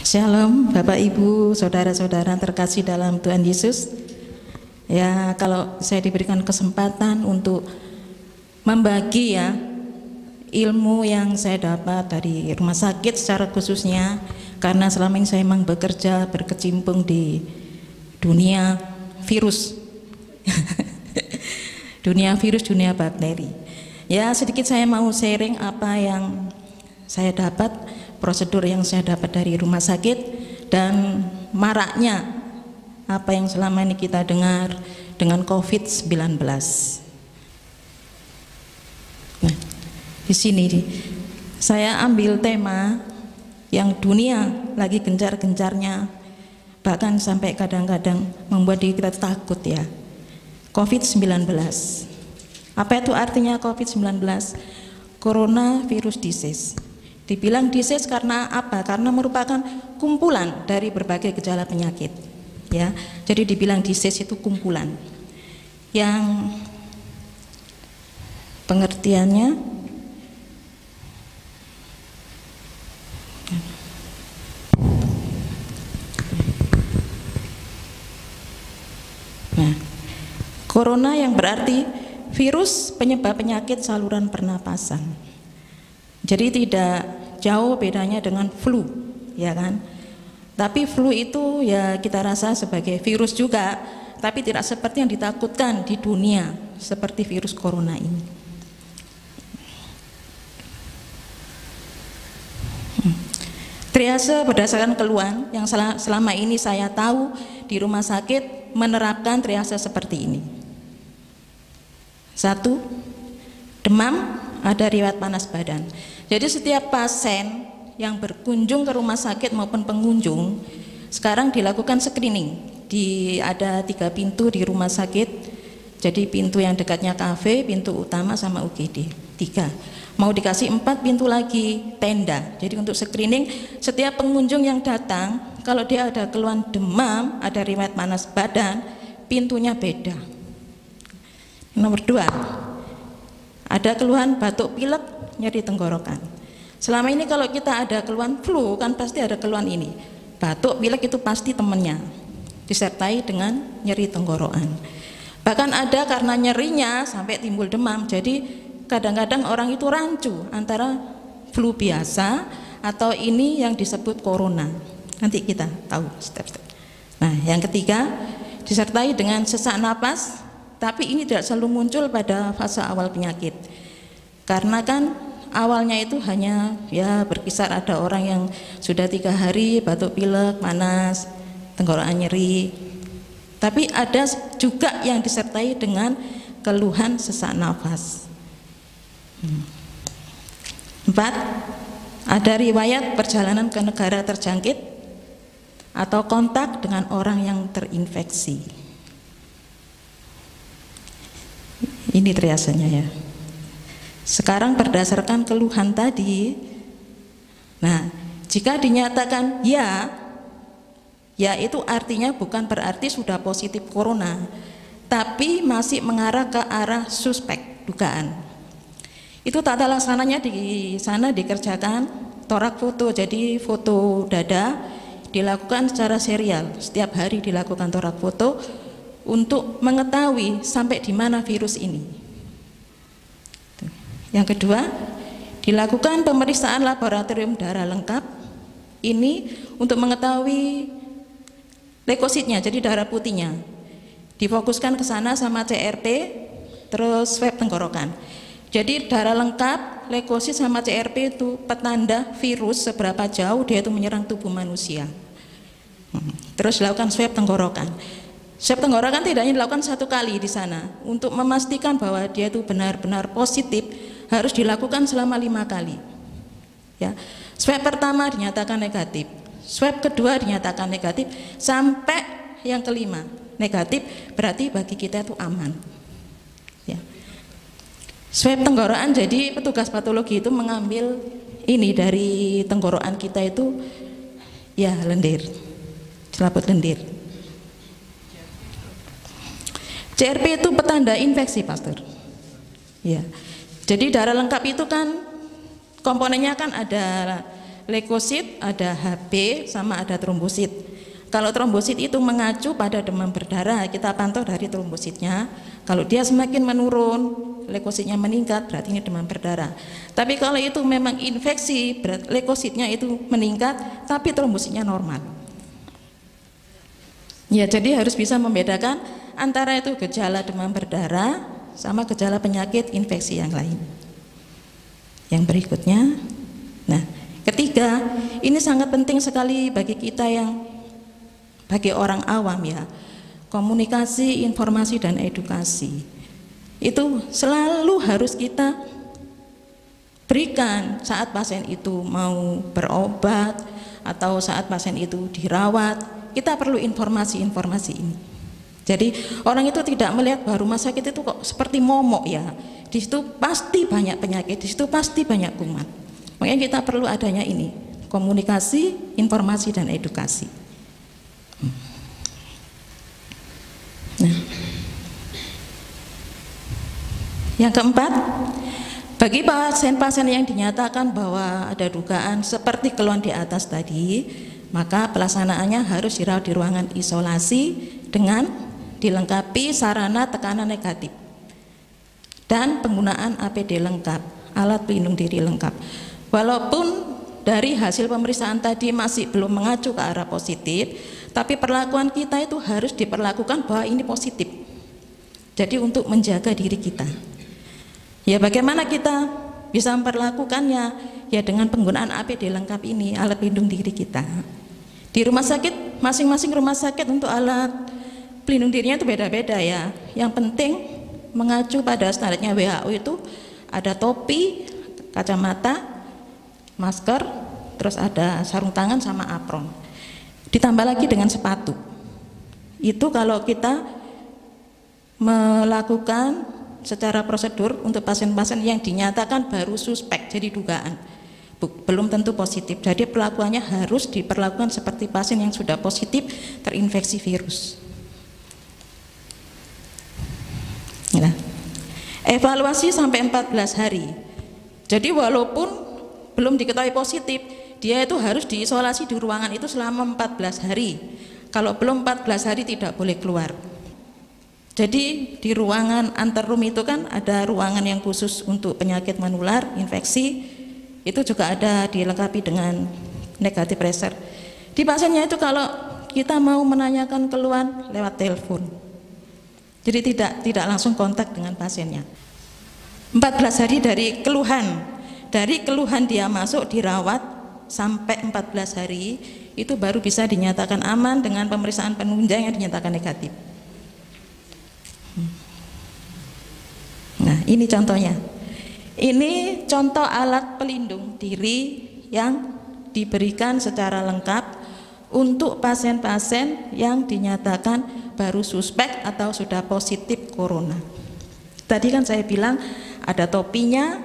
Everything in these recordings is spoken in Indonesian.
Shalom Bapak Ibu, saudara-saudara terkasih dalam Tuhan Yesus. Ya, kalau saya diberikan kesempatan untuk membagi ilmu yang saya dapat dari rumah sakit secara khususnya, karena selama ini saya memang bekerja berkecimpung di dunia virus. Dunia virus, dunia bakteri. Ya, sedikit saya mau sharing apa yang saya dapat, prosedur yang saya dapat dari rumah sakit, dan maraknya apa yang selama ini kita dengar dengan COVID-19. Nah, di sini saya ambil tema yang dunia lagi gencar-gencarnya, bahkan sampai kadang-kadang membuat diri kita takut ya. COVID-19. Apa itu artinya COVID-19? Coronavirus disease. Dibilang disease karena apa? Karena merupakan kumpulan dari berbagai gejala penyakit. Ya, jadi dibilang disease itu kumpulan. Yang pengertiannya corona yang berarti virus penyebab penyakit saluran pernapasan. Jadi tidak jauh bedanya dengan flu, ya kan? Tapi flu itu ya kita rasa sebagai virus juga, tapi tidak seperti yang ditakutkan di dunia seperti virus corona ini. Triase berdasarkan keluhan yang selama ini saya tahu di rumah sakit menerapkan triase seperti ini. 1. Demam, ada riwayat panas badan. Jadi setiap pasien yang berkunjung ke rumah sakit maupun pengunjung sekarang dilakukan screening. Ada 3 pintu di rumah sakit. Jadi pintu yang dekatnya kafe, pintu utama sama UGD. 3. Mau dikasih 4 pintu lagi tenda. Jadi untuk screening setiap pengunjung yang datang, kalau dia ada keluhan demam, ada riwayat panas badan, pintunya beda. Nomor 2, ada keluhan batuk pilek, nyeri tenggorokan. Selama ini kalau kita ada keluhan flu kan pasti ada keluhan ini. Batuk pilek itu pasti temennya, disertai dengan nyeri tenggorokan. Bahkan ada karena nyerinya sampai timbul demam. Jadi kadang-kadang orang itu rancu antara flu biasa atau ini yang disebut corona. Nanti kita tahu step-step. Nah, yang ketiga disertai dengan sesak napas, tapi ini tidak selalu muncul pada fase awal penyakit. Karena kan awalnya itu hanya ya berkisar ada orang yang sudah 3 hari batuk pilek, panas, tenggorokan nyeri. Tapi ada juga yang disertai dengan keluhan sesak nafas. 4. Ada riwayat perjalanan ke negara terjangkit atau kontak dengan orang yang terinfeksi. Ini triasenya ya. Sekarang berdasarkan keluhan tadi, nah jika dinyatakan ya itu artinya bukan berarti sudah positif corona, tapi masih mengarah ke arah suspek, dugaan. Itu tata laksananya di sana dikerjakan torak foto, jadi foto dada dilakukan secara serial, setiap hari dilakukan torak foto untuk mengetahui sampai di mana virus ini. Yang kedua, dilakukan pemeriksaan laboratorium darah lengkap. Ini untuk mengetahui leukositnya, jadi darah putihnya. Difokuskan ke sana sama CRP, terus swab tenggorokan. Jadi darah lengkap, leukosit sama CRP itu petanda virus seberapa jauh dia itu menyerang tubuh manusia. Terus dilakukan swab tenggorokan. Swab tenggorokan tidak hanya dilakukan 1 kali di sana. Untuk memastikan bahwa dia itu benar-benar positif, harus dilakukan selama 5 kali. Ya. Swab pertama dinyatakan negatif, swab kedua dinyatakan negatif, sampai yang kelima negatif, berarti bagi kita itu aman. Ya. Swab tenggorokan, jadi petugas patologi itu mengambil ini dari tenggorokan kita itu ya lendir, selaput lendir. CRP itu petanda infeksi, Pastor. Ya. Jadi darah lengkap itu kan komponennya kan ada leukosit, ada HB, sama ada trombosit. Kalau trombosit itu mengacu pada demam berdarah, kita pantau dari trombositnya. Kalau dia semakin menurun, leukositnya meningkat, berarti ini demam berdarah. Tapi kalau itu memang infeksi, leukositnya itu meningkat, tapi trombositnya normal. Ya, jadi harus bisa membedakan antara itu gejala demam berdarah sama gejala penyakit infeksi yang lain. Yang berikutnya, nah, ketiga, ini sangat penting sekali bagi kita bagi orang awam ya, komunikasi, informasi, dan edukasi itu selalu harus kita berikan saat pasien itu mau berobat atau saat pasien itu dirawat. Kita perlu informasi-informasi ini. Jadi orang itu tidak melihat bahwa rumah sakit itu kok seperti momok ya, di situ pasti banyak penyakit, di situ pasti banyak kuman. Makanya kita perlu adanya ini, komunikasi, informasi, dan edukasi. Nah, yang keempat, bagi pasien-pasien yang dinyatakan bahwa ada dugaan seperti keluhan di atas tadi, maka pelaksanaannya harus dirawat di ruangan isolasi dengan dilengkapi sarana tekanan negatif dan penggunaan APD lengkap, alat pelindung diri lengkap. Walaupun dari hasil pemeriksaan tadi masih belum mengacu ke arah positif, tapi perlakuan kita itu harus diperlakukan bahwa ini positif. Jadi untuk menjaga diri kita, ya bagaimana kita bisa memperlakukannya? Ya dengan penggunaan APD lengkap ini, alat pelindung diri kita. Di rumah sakit, masing-masing rumah sakit untuk alat pelindung dirinya itu beda-beda ya. Yang penting mengacu pada standarnya WHO itu ada topi, kacamata, masker, terus ada sarung tangan sama apron. Ditambah lagi dengan sepatu. Itu kalau kita melakukan secara prosedur untuk pasien-pasien yang dinyatakan baru suspek, jadi dugaan, belum tentu positif. Jadi perlakuannya harus diperlakukan seperti pasien yang sudah positif terinfeksi virus. Nah, evaluasi sampai 14 hari. Jadi walaupun belum diketahui positif, dia itu harus diisolasi di ruangan itu selama 14 hari. Kalau belum 14 hari tidak boleh keluar. Jadi di ruangan antar room itu kan ada ruangan yang khusus untuk penyakit menular, infeksi, itu juga ada dilengkapi dengan negative pressure. Di pasiennya itu kalau kita mau menanyakan keluhan lewat telepon. Jadi tidak langsung kontak dengan pasiennya. 14 hari dari keluhan dia masuk dirawat sampai 14 hari itu baru bisa dinyatakan aman dengan pemeriksaan penunjang yang dinyatakan negatif. Nah, ini contohnya. Ini contoh alat pelindung diri yang diberikan secara lengkap untuk pasien-pasien yang dinyatakan baru suspek atau sudah positif corona. Tadi kan saya bilang ada topinya,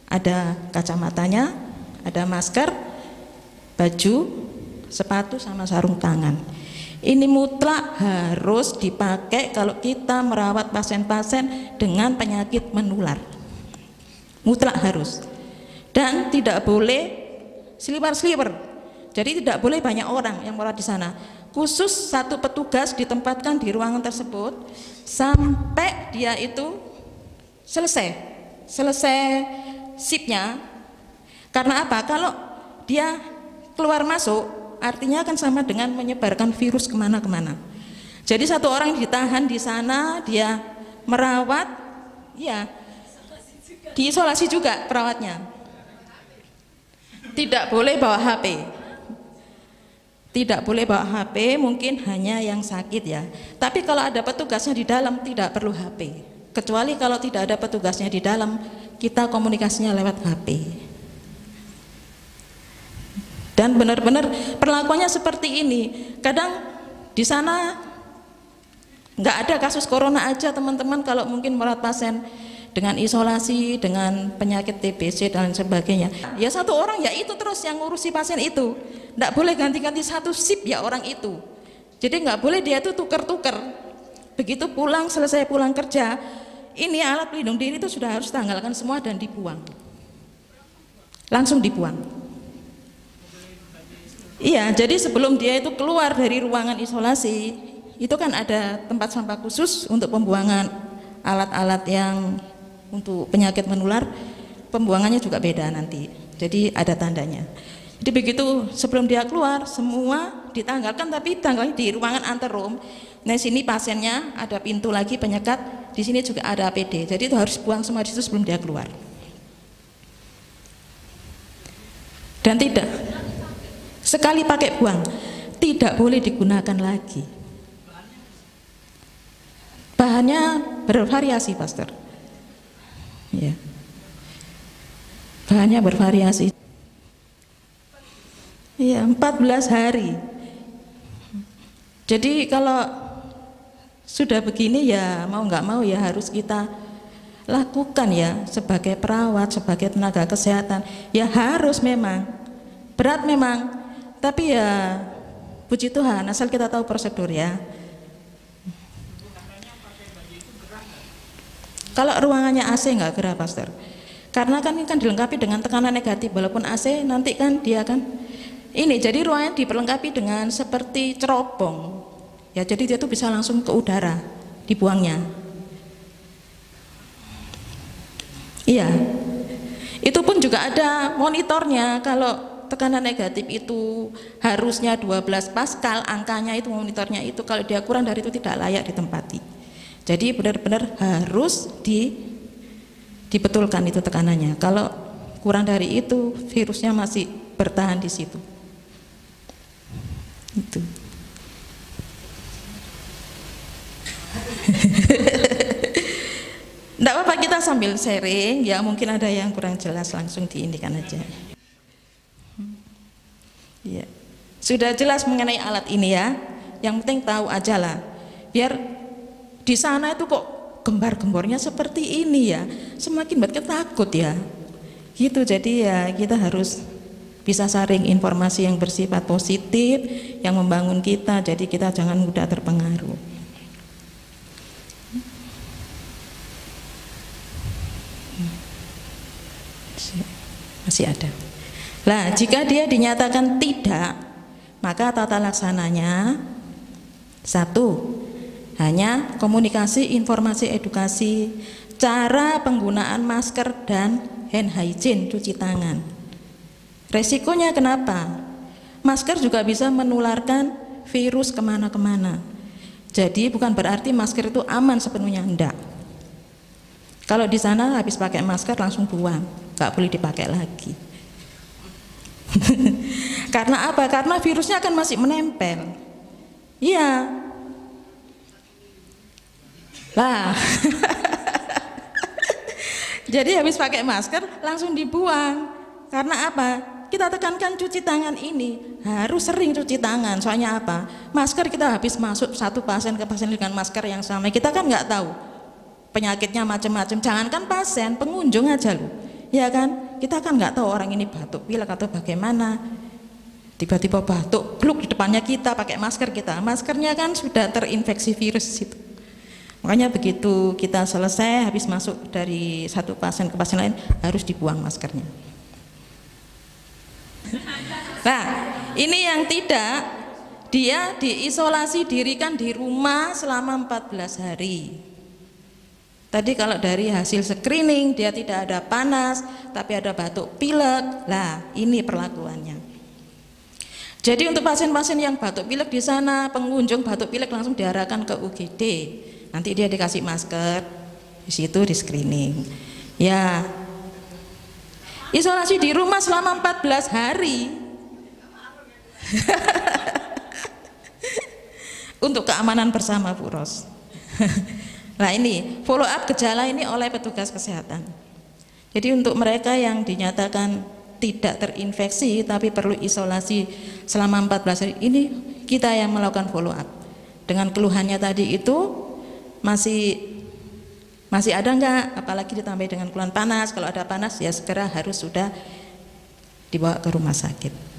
ada kacamatanya, ada masker, baju, sepatu, sama sarung tangan. Ini mutlak harus dipakai kalau kita merawat pasien-pasien dengan penyakit menular. Mutlak harus. Dan tidak boleh seliwer-seliwer. Jadi tidak boleh banyak orang yang merawat di sana. Khusus satu petugas ditempatkan di ruangan tersebut sampai dia itu selesai shiftnya. Karena apa? Kalau dia keluar masuk, artinya akan sama dengan menyebarkan virus kemana-kemana. Jadi satu orang ditahan di sana, dia merawat, ya diisolasi juga perawatnya. Tidak boleh bawa HP. Tidak boleh bawa HP, mungkin hanya yang sakit ya. Tapi kalau ada petugasnya di dalam tidak perlu HP. Kecuali kalau tidak ada petugasnya di dalam, kita komunikasinya lewat HP. Dan benar-benar perlakuannya seperti ini. Kadang di sana nggak ada kasus corona aja teman-teman, kalau mungkin merawat pasien dengan isolasi, dengan penyakit TBC dan sebagainya. Ya satu orang ya itu terus yang ngurusi pasien itu. Nggak boleh ganti-ganti satu shift ya orang itu. Jadi nggak boleh dia itu tuker-tuker. Begitu pulang, selesai pulang kerja, ini alat pelindung diri itu sudah harus tanggalkan semua dan dibuang. Langsung dibuang. Iya, jadi sebelum dia itu keluar dari ruangan isolasi, itu kan ada tempat sampah khusus untuk pembuangan alat-alat yang untuk penyakit menular, pembuangannya juga beda nanti. Jadi ada tandanya. Jadi begitu sebelum dia keluar, semua ditanggalkan, tapi tanggalnya di ruangan anterum. Nah, sini pasiennya ada pintu lagi penyekat, di sini juga ada APD. Jadi itu harus buang semua di situ sebelum dia keluar. Dan tidak sekali pakai buang, tidak boleh digunakan lagi. Bahannya bervariasi, Pastor. Ya. Bahannya bervariasi. Iya, 14 hari. Jadi kalau sudah begini ya mau nggak mau ya harus kita lakukan ya sebagai perawat, sebagai tenaga kesehatan. Ya harus memang. Berat memang, tapi ya puji Tuhan asal kita tahu prosedur ya. Kalau ruangannya AC nggak gerah, Pastor, karena kan ini kan dilengkapi dengan tekanan negatif. Walaupun AC nanti kan dia kan ini, jadi ruangan diperlengkapi dengan seperti cerobong ya, jadi dia tuh bisa langsung ke udara dibuangnya. Iya, itu pun juga ada monitornya. Kalau tekanan negatif itu harusnya 12 Pascal, angkanya itu monitornya itu, kalau dia kurang dari itu tidak layak ditempati. Jadi benar-benar harus dibetulkan itu tekanannya. Kalau kurang dari itu virusnya masih bertahan di situ. Itu. Tidak apa-apa, kita sambil sharing ya, mungkin ada yang kurang jelas langsung diindikan aja. Ya. Sudah jelas mengenai alat ini ya. Yang penting tahu aja lah. Biar di sana itu kok gembar-gembornya seperti ini ya, semakin buat kita takut ya. Gitu, jadi ya kita harus bisa saring informasi yang bersifat positif, yang membangun kita, jadi kita jangan mudah terpengaruh. Masih ada. Nah, jika dia dinyatakan tidak, maka tata laksananya 1. Hanya komunikasi, informasi, edukasi, cara penggunaan masker dan hand hygiene, cuci tangan. Resikonya kenapa? Masker juga bisa menularkan virus kemana-kemana. Jadi bukan berarti masker itu aman sepenuhnya, enggak. Kalau di sana habis pakai masker langsung buang, nggak boleh dipakai lagi. Karena apa? Karena virusnya akan masih menempel. Iya. Lah. Jadi habis pakai masker langsung dibuang. Karena apa? Kita tekankan cuci tangan ini harus sering cuci tangan. Soalnya apa? Masker kita habis masuk satu pasien ke pasien dengan masker yang sama, kita kan nggak tahu penyakitnya macam-macam. Jangankan pasien, pengunjung aja loh, ya kan? Kita kan nggak tahu orang ini batuk pilek atau bagaimana. Tiba-tiba batuk, gluk di depannya kita pakai masker kita, maskernya kan sudah terinfeksi virus itu. Makanya begitu kita selesai habis masuk dari satu pasien ke pasien lain harus dibuang maskernya. Nah, ini yang tidak, dia diisolasi dirikan di rumah selama 14 hari. Tadi kalau dari hasil screening dia tidak ada panas tapi ada batuk pilek, lah ini perlakuannya. Jadi untuk pasien-pasien yang batuk pilek di sana, pengunjung batuk pilek langsung diarahkan ke UGD. Nanti dia dikasih masker, di situ di screening. Ya, isolasi di rumah selama 14 hari. Untuk keamanan bersama, Bu Ros. Nah, ini follow up gejala ini oleh petugas kesehatan. Jadi untuk mereka yang dinyatakan tidak terinfeksi tapi perlu isolasi selama 14 hari, ini kita yang melakukan follow up. Dengan keluhannya tadi itu masih ada enggak, apalagi ditambah dengan keluhan panas. Kalau ada panas ya segera harus sudah dibawa ke rumah sakit.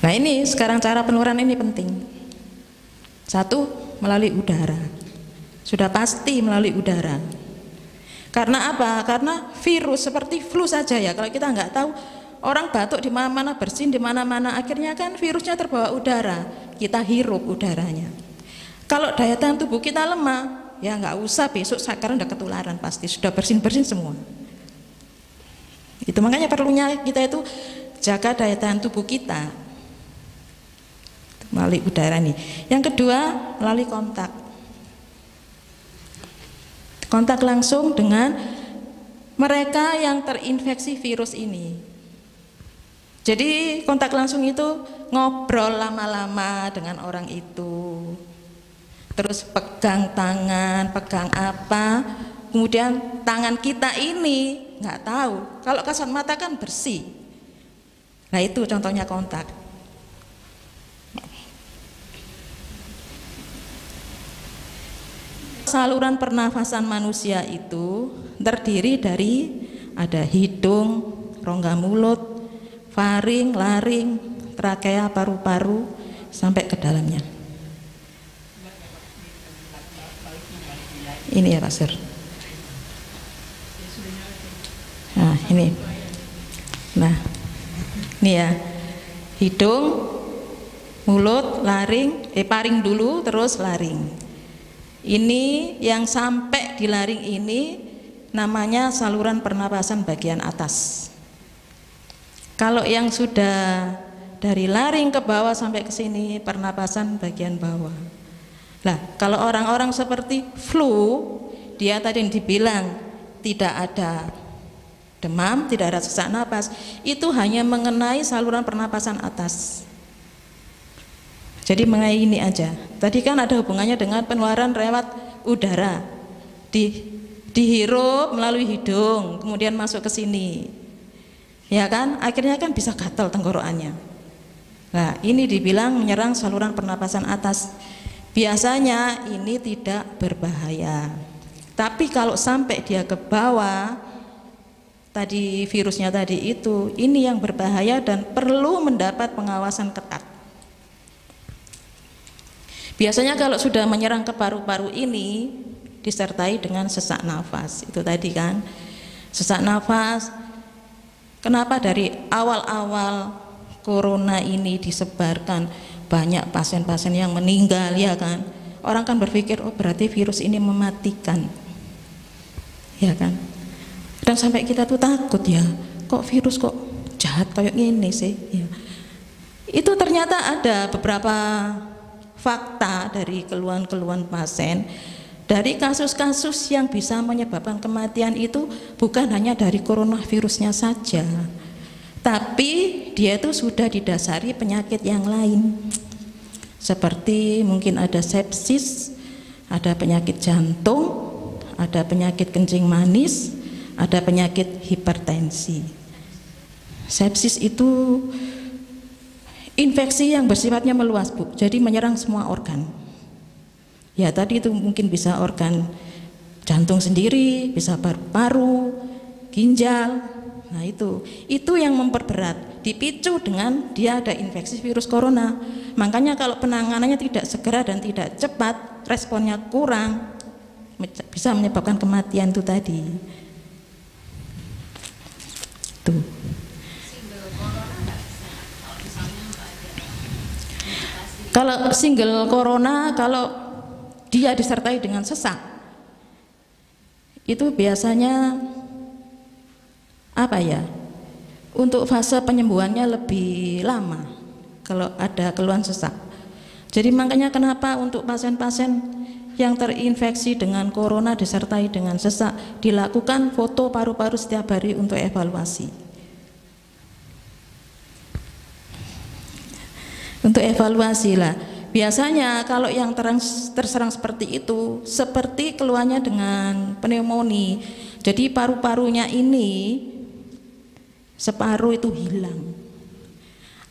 Nah, ini sekarang cara penularan ini penting. 1, melalui udara. Sudah pasti melalui udara. Karena apa? Karena virus seperti flu saja ya. Kalau kita nggak tahu, orang batuk di mana-mana, bersin di mana-mana, akhirnya kan virusnya terbawa udara. Kita hirup udaranya. Kalau daya tahan tubuh kita lemah, ya nggak usah besok sekarang udah ketularan pasti, sudah bersin-bersin semua. Itu makanya perlunya kita itu jaga daya tahan tubuh kita melalui udara nih. Yang kedua melalui kontak. Kontak langsung dengan mereka yang terinfeksi virus ini. Jadi kontak langsung itu ngobrol lama-lama dengan orang itu. Terus pegang tangan, pegang apa, kemudian tangan kita ini nggak tahu. Kalau kasat mata kan bersih. Nah itu contohnya kontak. Saluran pernafasan manusia itu terdiri dari ada hidung, rongga mulut, faring, laring, trakea, paru-paru sampai ke dalamnya. Ini ya Pak Sir. Nah ini. Nah ini ya, hidung, mulut, laring, paring dulu terus laring. Ini yang sampai di laring ini namanya saluran pernapasan bagian atas. Kalau yang sudah dari laring ke bawah sampai ke sini pernapasan bagian bawah. Nah, kalau orang-orang seperti flu, dia tadi yang dibilang tidak ada demam, tidak ada sesak napas, itu hanya mengenai saluran pernapasan atas. Jadi mengenai ini aja. Tadi kan ada hubungannya dengan penularan lewat udara. Dihirup melalui hidung, kemudian masuk ke sini. Ya kan? Akhirnya kan bisa gatal tenggorokannya. Nah, ini dibilang menyerang saluran pernapasan atas. Biasanya ini tidak berbahaya. Tapi kalau sampai dia ke bawah, tadi virusnya tadi itu, ini yang berbahaya dan perlu mendapat pengawasan ketat. Biasanya kalau sudah menyerang ke paru-paru ini disertai dengan sesak nafas. Itu tadi kan, sesak nafas. Kenapa dari awal-awal corona ini disebarkan banyak pasien-pasien yang meninggal ya kan? Orang kan berpikir oh berarti virus ini mematikan. Ya kan? Dan sampai kita tuh takut ya, kok virus kok jahat kayak gini sih ya. Itu ternyata ada beberapa fakta dari keluhan-keluhan pasien dari kasus-kasus yang bisa menyebabkan kematian itu bukan hanya dari coronavirusnya saja, tapi dia itu sudah didasari penyakit yang lain seperti mungkin ada sepsis, ada penyakit jantung, ada penyakit kencing manis, ada penyakit hipertensi. Sepsis itu infeksi yang bersifatnya meluas Bu, jadi menyerang semua organ. Ya tadi itu mungkin bisa organ jantung sendiri, bisa paru-paru, ginjal. Nah itu yang memperberat, dipicu dengan dia ada infeksi virus corona. Makanya kalau penanganannya tidak segera dan tidak cepat, responnya kurang, bisa menyebabkan kematian itu tadi. Tuh. Kalau single corona, kalau dia disertai dengan sesak, itu biasanya apa ya? Untuk fase penyembuhannya lebih lama kalau ada keluhan sesak. Jadi makanya kenapa untuk pasien-pasien yang terinfeksi dengan corona disertai dengan sesak dilakukan foto paru-paru setiap hari untuk evaluasi. Untuk evaluasi lah. Biasanya kalau yang terserang seperti itu, seperti keluhannya dengan pneumonia. Jadi paru-parunya ini separuh itu hilang.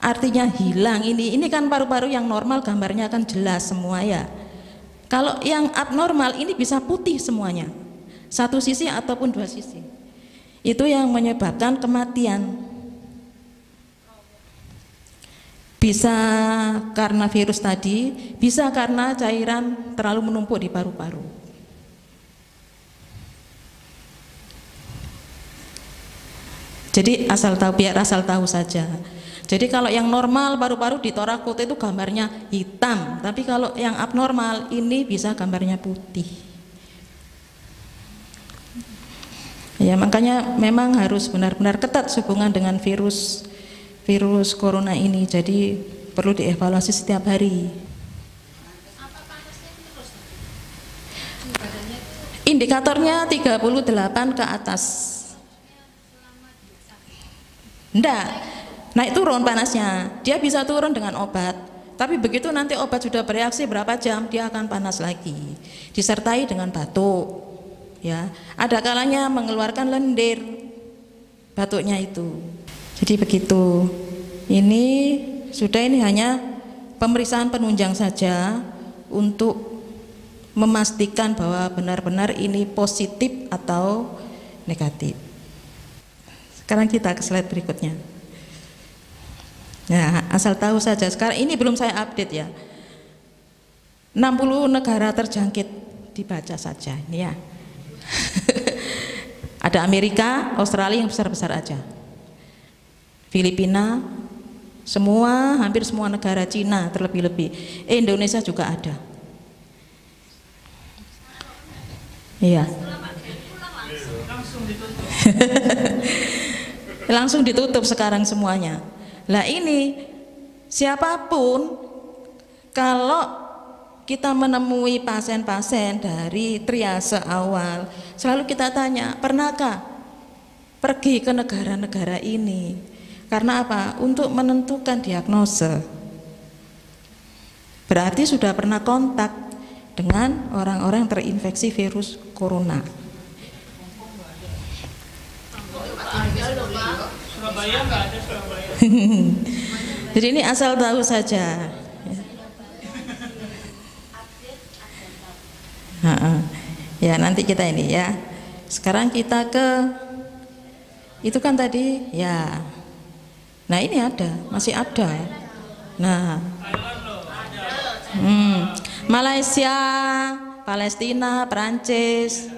Artinya hilang ini kan paru-paru yang normal gambarnya kan jelas semua ya. Kalau yang abnormal ini bisa putih semuanya, satu sisi ataupun dua sisi. Itu yang menyebabkan kematian. Bisa karena virus tadi, bisa karena cairan terlalu menumpuk di paru-paru. Jadi biar asal tahu saja. Jadi kalau yang normal paru-paru di torakote itu gambarnya hitam, tapi kalau yang abnormal ini bisa gambarnya putih. Ya, makanya memang harus benar-benar ketat hubungan dengan virus corona ini. Jadi perlu dievaluasi setiap hari. Indikatornya 38 ke atas. Enggak, naik turun panasnya. Dia bisa turun dengan obat, tapi begitu nanti obat sudah bereaksi berapa jam, dia akan panas lagi. Disertai dengan batuk. Ya, ada kalanya mengeluarkan lendir batuknya itu. Jadi begitu. Ini hanya pemeriksaan penunjang saja untuk memastikan bahwa benar-benar ini positif atau negatif. Sekarang kita ke slide berikutnya. Nah, asal tahu saja, sekarang ini belum saya update ya. 60 negara terjangkit, dibaca saja ini ya. Ada Amerika, Australia yang besar-besar aja. Filipina, hampir semua negara, Cina terlebih-lebih. Indonesia juga ada. Iya. Langsung ditutup sekarang semuanya. Lah ini siapapun kalau kita menemui pasien-pasien dari triase awal, selalu kita tanya, pernahkah pergi ke negara-negara ini? Karena apa? Untuk menentukan diagnosa. Berarti sudah pernah kontak dengan orang-orang yang terinfeksi virus corona. Surabaya nggak ada, Surabaya. Jadi ini asal tahu saja. Ya, nanti kita ini ya. Sekarang kita ke itu kan tadi ya. Nah, ini masih ada. Nah, Malaysia, Palestina, Perancis,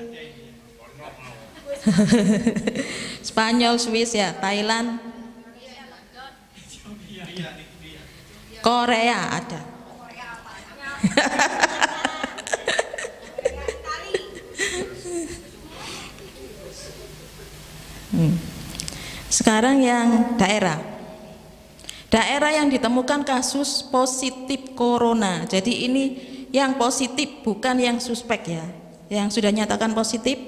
Spanyol, Swiss ya, Thailand, Korea ada. Sekarang yang daerah yang ditemukan kasus positif corona. Jadi ini yang positif, bukan yang suspek ya. Yang sudah nyatakan positif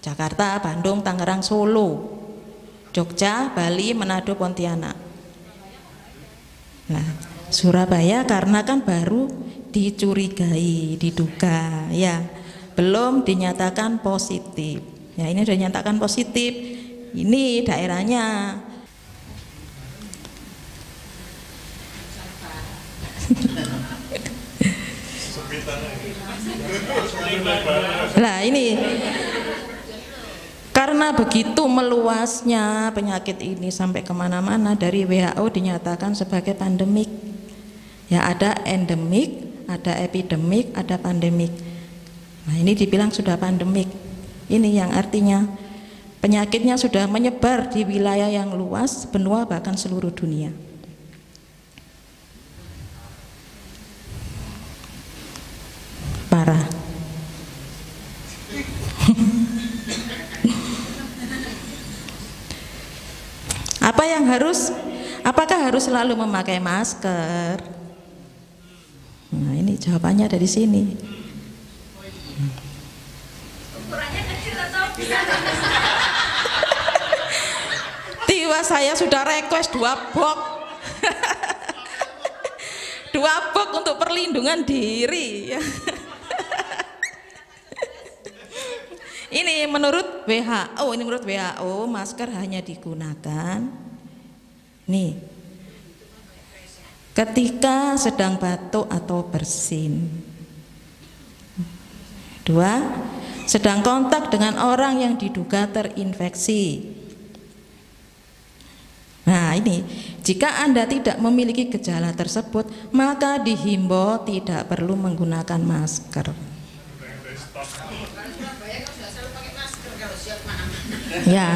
Jakarta, Bandung, Tangerang, Solo, Jogja, Bali, Manado, Pontianak. Nah, Surabaya karena kan baru dicurigai, diduga ya, belum dinyatakan positif. Ya, ini sudah dinyatakan positif. Ini daerahnya. Nah, ini karena begitu meluasnya penyakit ini sampai kemana-mana, dari WHO dinyatakan sebagai pandemik. Ya, ada endemik, ada epidemik, ada pandemik. Nah, ini dibilang sudah pandemik. Ini yang artinya penyakitnya sudah menyebar di wilayah yang luas, benua, bahkan seluruh dunia. Parah. Apakah harus selalu memakai masker? Nah, ini jawabannya dari sini. Tiba saya sudah request 2 box. 2 box untuk perlindungan diri. Ini menurut WHO, masker hanya digunakan nih ketika sedang batuk atau bersin. 2, sedang kontak dengan orang yang diduga terinfeksi. Nah, ini jika Anda tidak memiliki gejala tersebut, maka dihimbau tidak perlu menggunakan masker. Ya,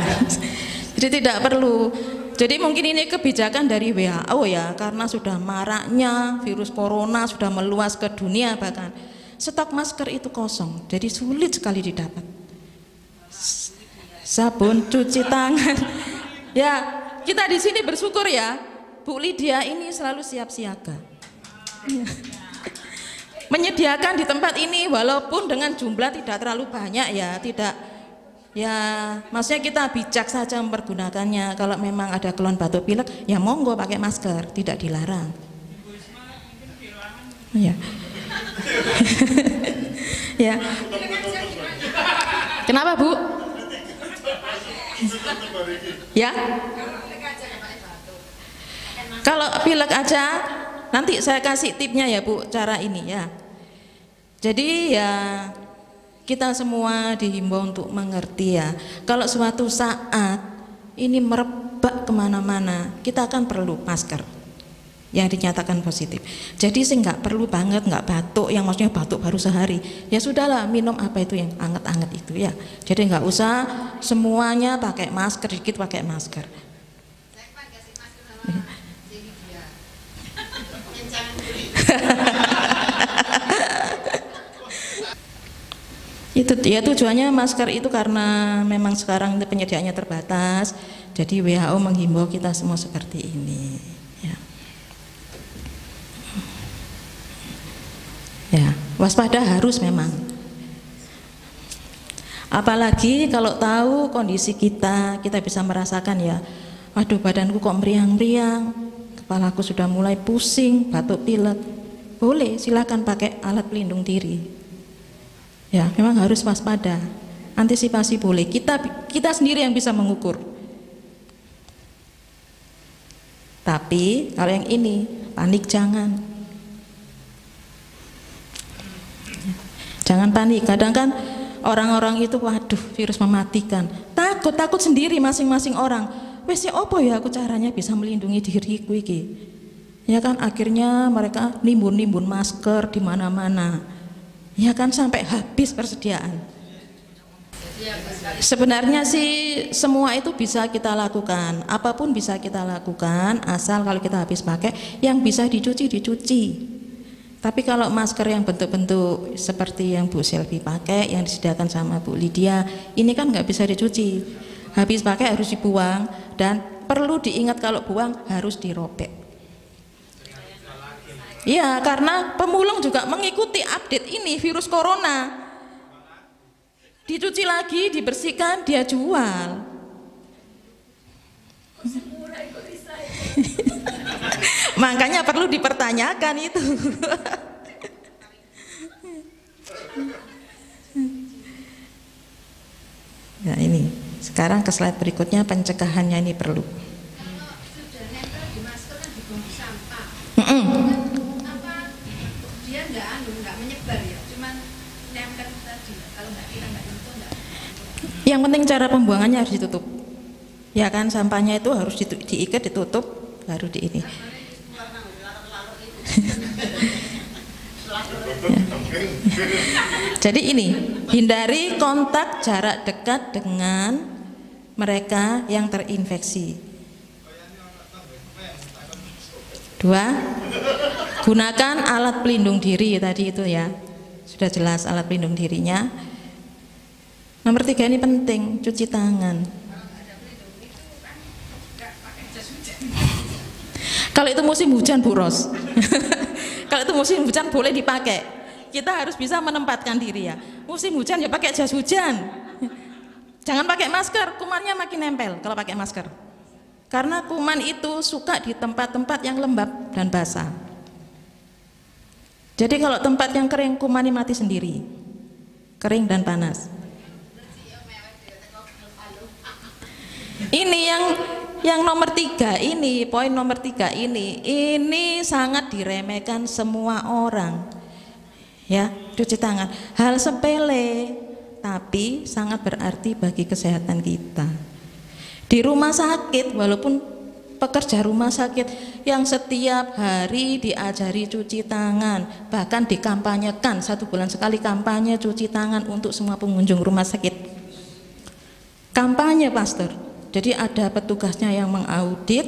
Jadi tidak perlu. Jadi mungkin ini kebijakan dari WHO ya, karena sudah maraknya virus corona sudah meluas ke dunia, bahkan stok masker itu kosong, jadi sulit sekali didapat. Sabun, cuci tangan. Ya, kita di sini bersyukur ya, Bu Lydia ini selalu siap siaga. Menyediakan di tempat ini walaupun dengan jumlah tidak terlalu banyak ya, tidak. Ya, maksudnya kita bijak saja mempergunakannya. Kalau memang ada keluhan batuk pilek, ya monggo pakai masker, tidak dilarang. Ya. Ya. Kenapa, Bu? Ya. Kalau pilek aja, nanti saya kasih tipnya ya, Bu, cara ini ya. Jadi ya kita semua dihimbau untuk mengerti ya, kalau suatu saat ini merebak kemana-mana, kita akan perlu masker yang dinyatakan positif. Jadi sih nggak perlu banget, nggak batuk, yang maksudnya batuk baru sehari, ya sudahlah minum apa itu yang anget-anget itu ya. Jadi nggak usah semuanya pakai masker, dikit pakai masker. Itu ya, tujuannya masker itu karena memang sekarang penyediaannya terbatas, jadi WHO menghimbau kita semua seperti ini ya. Ya, waspada harus memang, apalagi kalau tahu kondisi kita bisa merasakan ya, waduh badanku kok meriang-meriang, kepalaku sudah mulai pusing, batuk pilek, boleh silakan pakai alat pelindung diri. Ya, memang harus waspada, antisipasi boleh, kita sendiri yang bisa mengukur. Tapi kalau yang ini panik jangan panik. Kadang kan orang-orang itu waduh virus mematikan, takut sendiri masing-masing orang. Wes ya opo ya aku caranya bisa melindungi diriku iki. Ya kan akhirnya mereka nimbun masker di mana-mana. Ya kan sampai habis persediaan. Sebenarnya sih semua itu bisa kita lakukan, apapun bisa kita lakukan, asal kalau kita habis pakai yang bisa dicuci. Tapi kalau masker yang bentuk-bentuk seperti yang Bu Selvi pakai, yang disediakan sama Bu Lydia, ini kan nggak bisa dicuci. Habis pakai harus dibuang, dan perlu diingat kalau buang harus dirobek. Iya, karena pemulung juga mengikuti update ini virus corona. Dicuci lagi, dibersihkan, dia jual. Makanya perlu dipertanyakan itu. Ya ini, sekarang ke slide berikutnya, pencegahannya ini perlu. Yang penting cara pembuangannya harus ditutup, ya kan, sampahnya itu harus diikat, ditutup, baru di ini. Ya. Jadi ini, hindari kontak jarak dekat dengan mereka yang terinfeksi. 2, gunakan alat pelindung diri tadi itu ya, sudah jelas alat pelindung dirinya. Nomor 3 ini penting, cuci tangan. Kalau itu musim hujan Bu Ros, kalau itu musim hujan boleh dipakai. Kita harus bisa menempatkan diri ya. Musim hujan ya pakai jas hujan. Jangan pakai masker, kumannya makin nempel kalau pakai masker. Karena kuman itu suka di tempat-tempat yang lembab dan basah. Jadi kalau tempat yang kering, kumannya mati sendiri. Kering dan panas. Ini yang nomor 3 ini, poin nomor 3 ini sangat diremehkan semua orang. Ya, cuci tangan. Hal sepele, tapi sangat berarti bagi kesehatan kita. Di rumah sakit, walaupun pekerja rumah sakit yang setiap hari diajari cuci tangan, bahkan dikampanyekan 1 bulan sekali kampanye cuci tangan untuk semua pengunjung rumah sakit. Kampanye, Pastor. Jadi ada petugasnya yang mengaudit,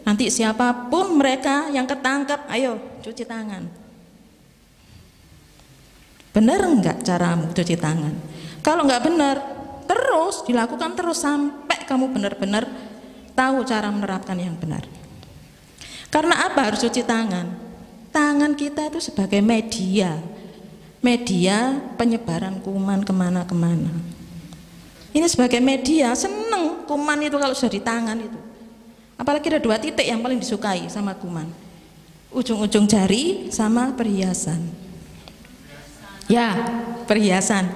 nanti siapapun mereka yang ketangkap, ayo cuci tangan. Benar enggak caramu cuci tangan? Kalau enggak benar, terus dilakukan terus sampai kamu benar-benar tahu cara menerapkan yang benar. Karena apa harus cuci tangan? Tangan kita itu sebagai media penyebaran kuman kemana-kemana. Ini sebagai media, seneng kuman itu kalau sudah di tangan itu. Apalagi ada 2 titik yang paling disukai sama kuman, ujung-ujung jari sama perhiasan. Ya, perhiasan.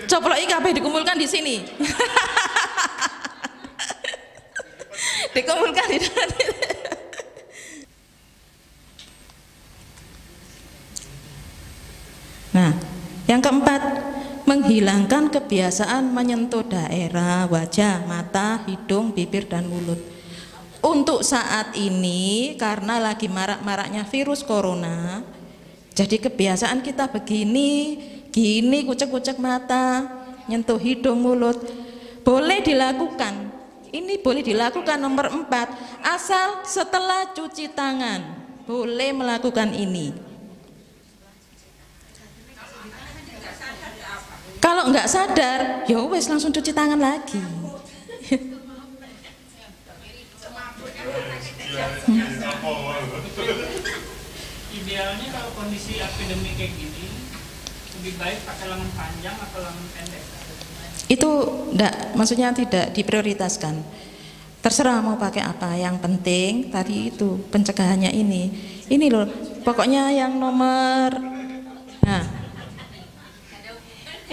Coplok kabeh dikumpulkan di sini. Dikumpulkan di dalam. Nah, yang keempat, menghilangkan kebiasaan menyentuh daerah wajah, mata, hidung, bibir, dan mulut. Untuk saat ini karena lagi marak-maraknya virus corona, jadi kebiasaan kita begini, gini, kucek-kucek mata, nyentuh hidung, mulut, boleh dilakukan. Ini boleh dilakukan nomor 4, asal setelah cuci tangan, boleh melakukan ini. Kalau nggak sadar, ya wes langsung cuci tangan lagi. Idealnya kalau kondisi epidemi kayak gini, lebih baik pakai lengan panjang atau lengan pendek? Itu enggak, maksudnya tidak diprioritaskan. Terserah mau pakai apa, yang penting tadi itu pencegahannya ini. Ini loh, pokoknya yang nomor, nah,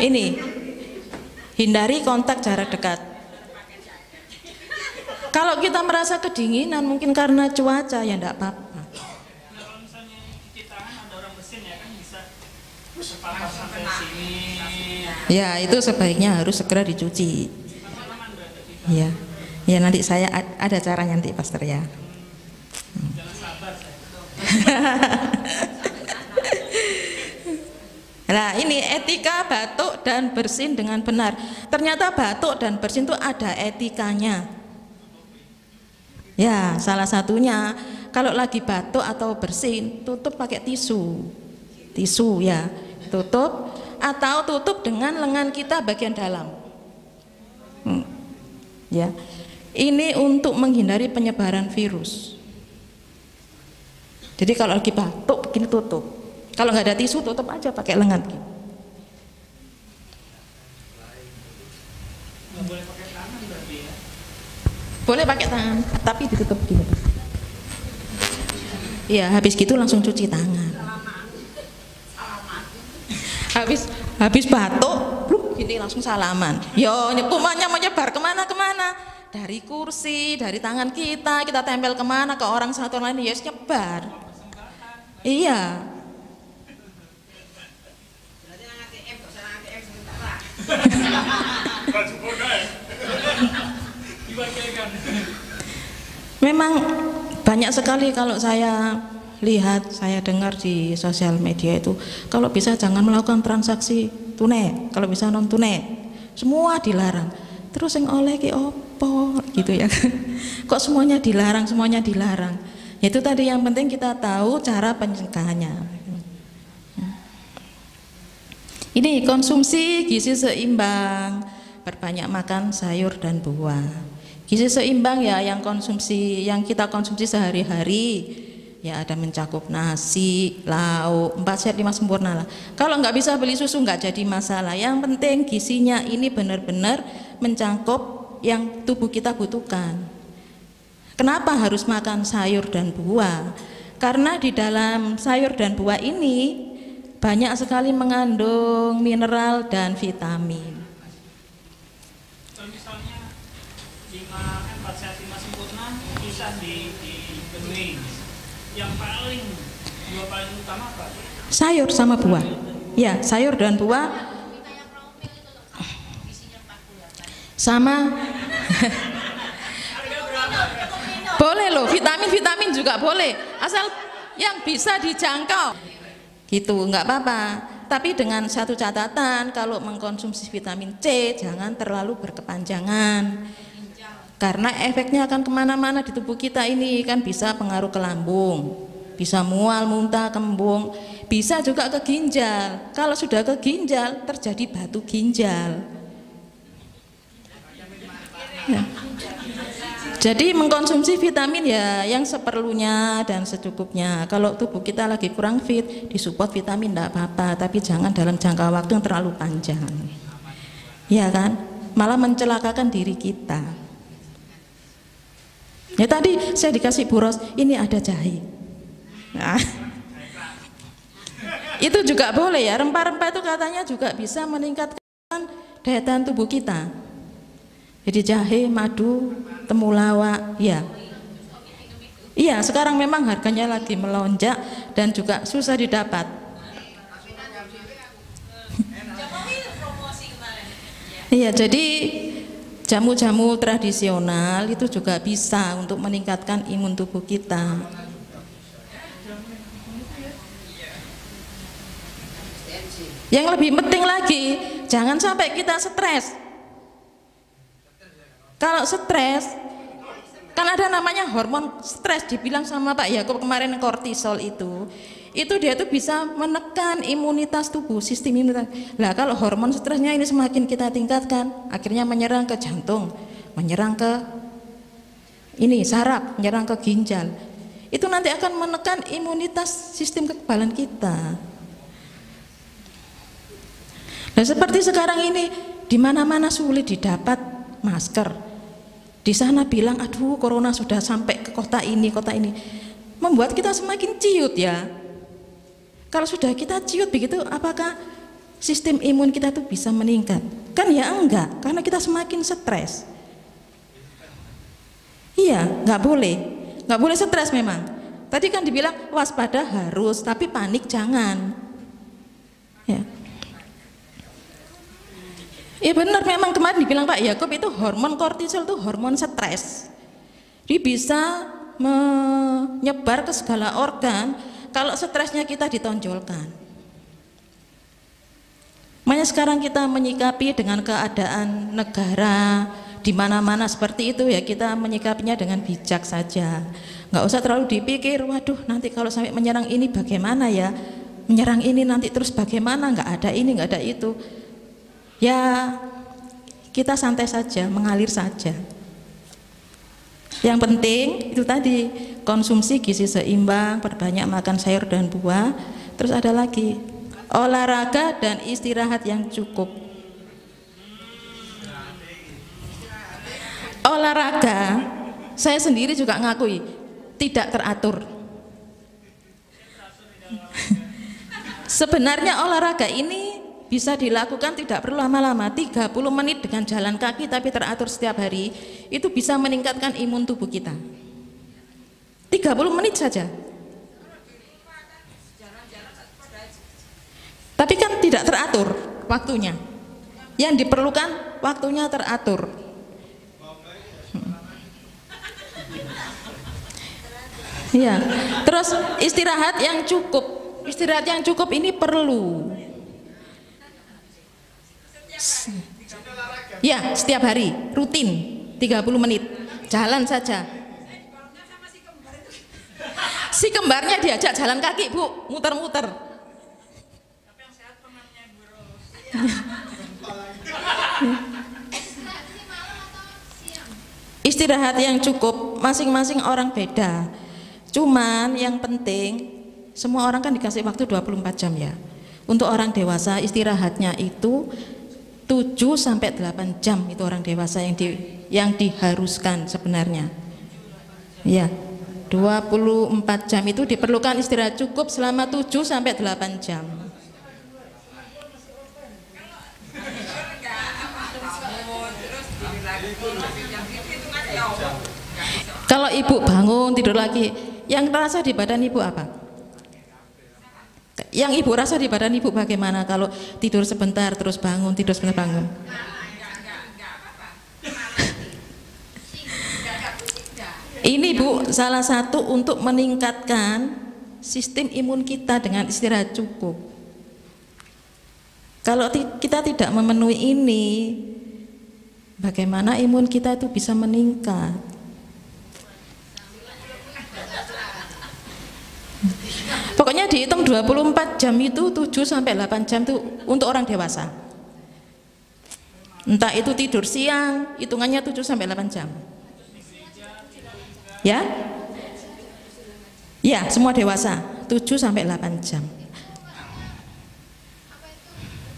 ini hindari kontak jarak dekat. Kalau kita merasa kedinginan mungkin karena cuaca, ya enggak apa-apa. Nah, kalau misalnya cuci tangan ada orang mesin ya kan bisa berpapas sampai sini. Ya itu sebaiknya harus segera dicuci. Ya, ya nanti saya ada caranya nanti Pastor ya. Jangan sabar saya. Nah ini etika batuk dan bersin dengan benar. Ternyata batuk dan bersin itu ada etikanya. Ya salah satunya kalau lagi batuk atau bersin tutup pakai tisu ya, tutup atau tutup dengan lengan kita bagian dalam. Ya, ini untuk menghindari penyebaran virus. Jadi kalau lagi batuk begini tutup. Kalau nggak ada tisu tutup aja pakai lengan. Nggak boleh pakai tangan berarti ya? Boleh pakai tangan, tapi ditutup gini. Iya, habis gitu langsung cuci tangan. Habis batuk, gini langsung salaman. Yo, kumannya menyebar kemana-kemana. Dari kursi, dari tangan kita tempel kemana ke orang satu lain, ya nyebar. Iya. Memang banyak sekali kalau saya lihat, saya dengar di sosial media itu, kalau bisa jangan melakukan transaksi tunai, kalau bisa non tunai, semua dilarang. Terus yang oleh ki opo gitu ya. Kok semuanya dilarang, Itu tadi yang penting kita tahu cara pencegahannya. Ini konsumsi gizi seimbang, perbanyak makan sayur dan buah. Gizi seimbang ya yang kita konsumsi sehari-hari. Ya ada mencakup nasi, lauk, 4 sehat 5 sempurna lah. Kalau nggak bisa beli susu nggak jadi masalah. Yang penting gizinya ini benar-benar mencakup yang tubuh kita butuhkan. Kenapa harus makan sayur dan buah? Karena di dalam sayur dan buah ini banyak sekali mengandung mineral dan vitamin. Kalau misalnya 4 sehat 5 sempurna bisa dipenuhi. Yang dua paling utama apa? Sayur sama buah. Ya, sayur dan buah. Sama. Boleh loh, vitamin juga boleh. Asal yang bisa dijangkau. Gitu, nggak apa-apa. tapi dengan satu catatan, kalau mengkonsumsi vitamin C jangan terlalu berkepanjangan, karena efeknya akan kemana-mana di tubuh kita ini, kan bisa pengaruh ke lambung, bisa mual, muntah, kembung, bisa juga ke ginjal. Kalau sudah ke ginjal terjadi batu ginjal. Ya. Jadi mengkonsumsi vitamin ya yang seperlunya dan secukupnya. Kalau tubuh kita lagi kurang fit, disupport vitamin tidak apa-apa, tapi jangan dalam jangka waktu yang terlalu panjang. Ya kan? Malah mencelakakan diri kita. Ya tadi saya dikasih buros, ini ada jahe. Nah, itu juga boleh ya. Rempah-rempah itu katanya juga bisa meningkatkan daya tahan tubuh kita. Jadi jahe, madu, temulawak, ya. Iya, sekarang memang harganya lagi melonjak dan juga susah didapat. Iya, jadi jamu-jamu tradisional itu juga bisa untuk meningkatkan imun tubuh kita. Yang lebih penting lagi, jangan sampai kita stres. Kalau stres, kan ada namanya hormon stres, dibilang sama Pak Yakub kemarin kortisol itu dia tuh bisa menekan imunitas tubuh, sistem imunitas. Lah kalau hormon stresnya ini semakin kita tingkatkan, akhirnya menyerang ke jantung, menyerang ke ini saraf, menyerang ke ginjal. Itu nanti akan menekan imunitas sistem kekebalan kita. Nah seperti sekarang ini, di mana-mana sulit didapat masker. Di sana bilang, aduh corona sudah sampai ke kota ini, membuat kita semakin ciut ya. Kalau sudah kita ciut begitu, apakah sistem imun kita tuh bisa meningkat? Kan ya enggak, karena kita semakin stres. Iya, nggak boleh stres memang. Tadi kan dibilang waspada harus, tapi panik jangan. Ya. Ya benar, memang kemarin dibilang Pak Yakub itu hormon kortisol itu hormon stres. Dia bisa menyebar ke segala organ kalau stresnya kita ditonjolkan. Makanya sekarang kita menyikapi dengan keadaan negara di mana-mana seperti itu ya, kita menyikapinya dengan bijak saja. Nggak usah terlalu dipikir, waduh nanti kalau sampai menyerang ini bagaimana ya, menyerang ini nanti terus bagaimana, nggak ada ini, nggak ada itu. Ya kita santai saja, mengalir saja. Yang penting itu tadi, konsumsi gizi seimbang, perbanyak makan sayur dan buah. Terus ada lagi olahraga dan istirahat yang cukup. Olahraga saya sendiri juga ngakui tidak teratur. Sebenarnya olahraga ini bisa dilakukan tidak perlu lama-lama, 30 menit dengan jalan kaki tapi teratur setiap hari, itu bisa meningkatkan imun tubuh kita. 30 menit saja. Tapi kan tidak teratur waktunya. Yang diperlukan waktunya teratur. Ya, terus istirahat yang cukup. Istirahat yang cukup ini perlu. Ya, setiap hari, rutin 30 menit, jalan saja. Si kembarnya diajak jalan kaki, Bu, muter-muter. Istirahat yang cukup, masing-masing orang beda. Cuman yang penting, semua orang kan dikasih waktu 24 jam ya. Untuk orang dewasa istirahatnya itu 7-8 jam, itu orang dewasa yang diharuskan sebenarnya. Ya, 24 jam itu diperlukan istirahat cukup selama 7-8 jam. Kalau ibu bangun tidur lagi, yang terasa di badan ibu apa? Yang ibu rasa di badan ibu bagaimana kalau tidur sebentar terus bangun, tidur sebentar bangun? Ini Bu, salah satu untuk meningkatkan sistem imun kita dengan istirahat cukup. Kalau kita tidak memenuhi ini, bagaimana imun kita itu bisa meningkat? Pokoknya dihitung 24 jam itu 7 sampai 8 jam itu untuk orang dewasa. Entah itu tidur siang, hitungannya 7 sampai 8 jam. Ya? Ya, semua dewasa 7 sampai 8 jam.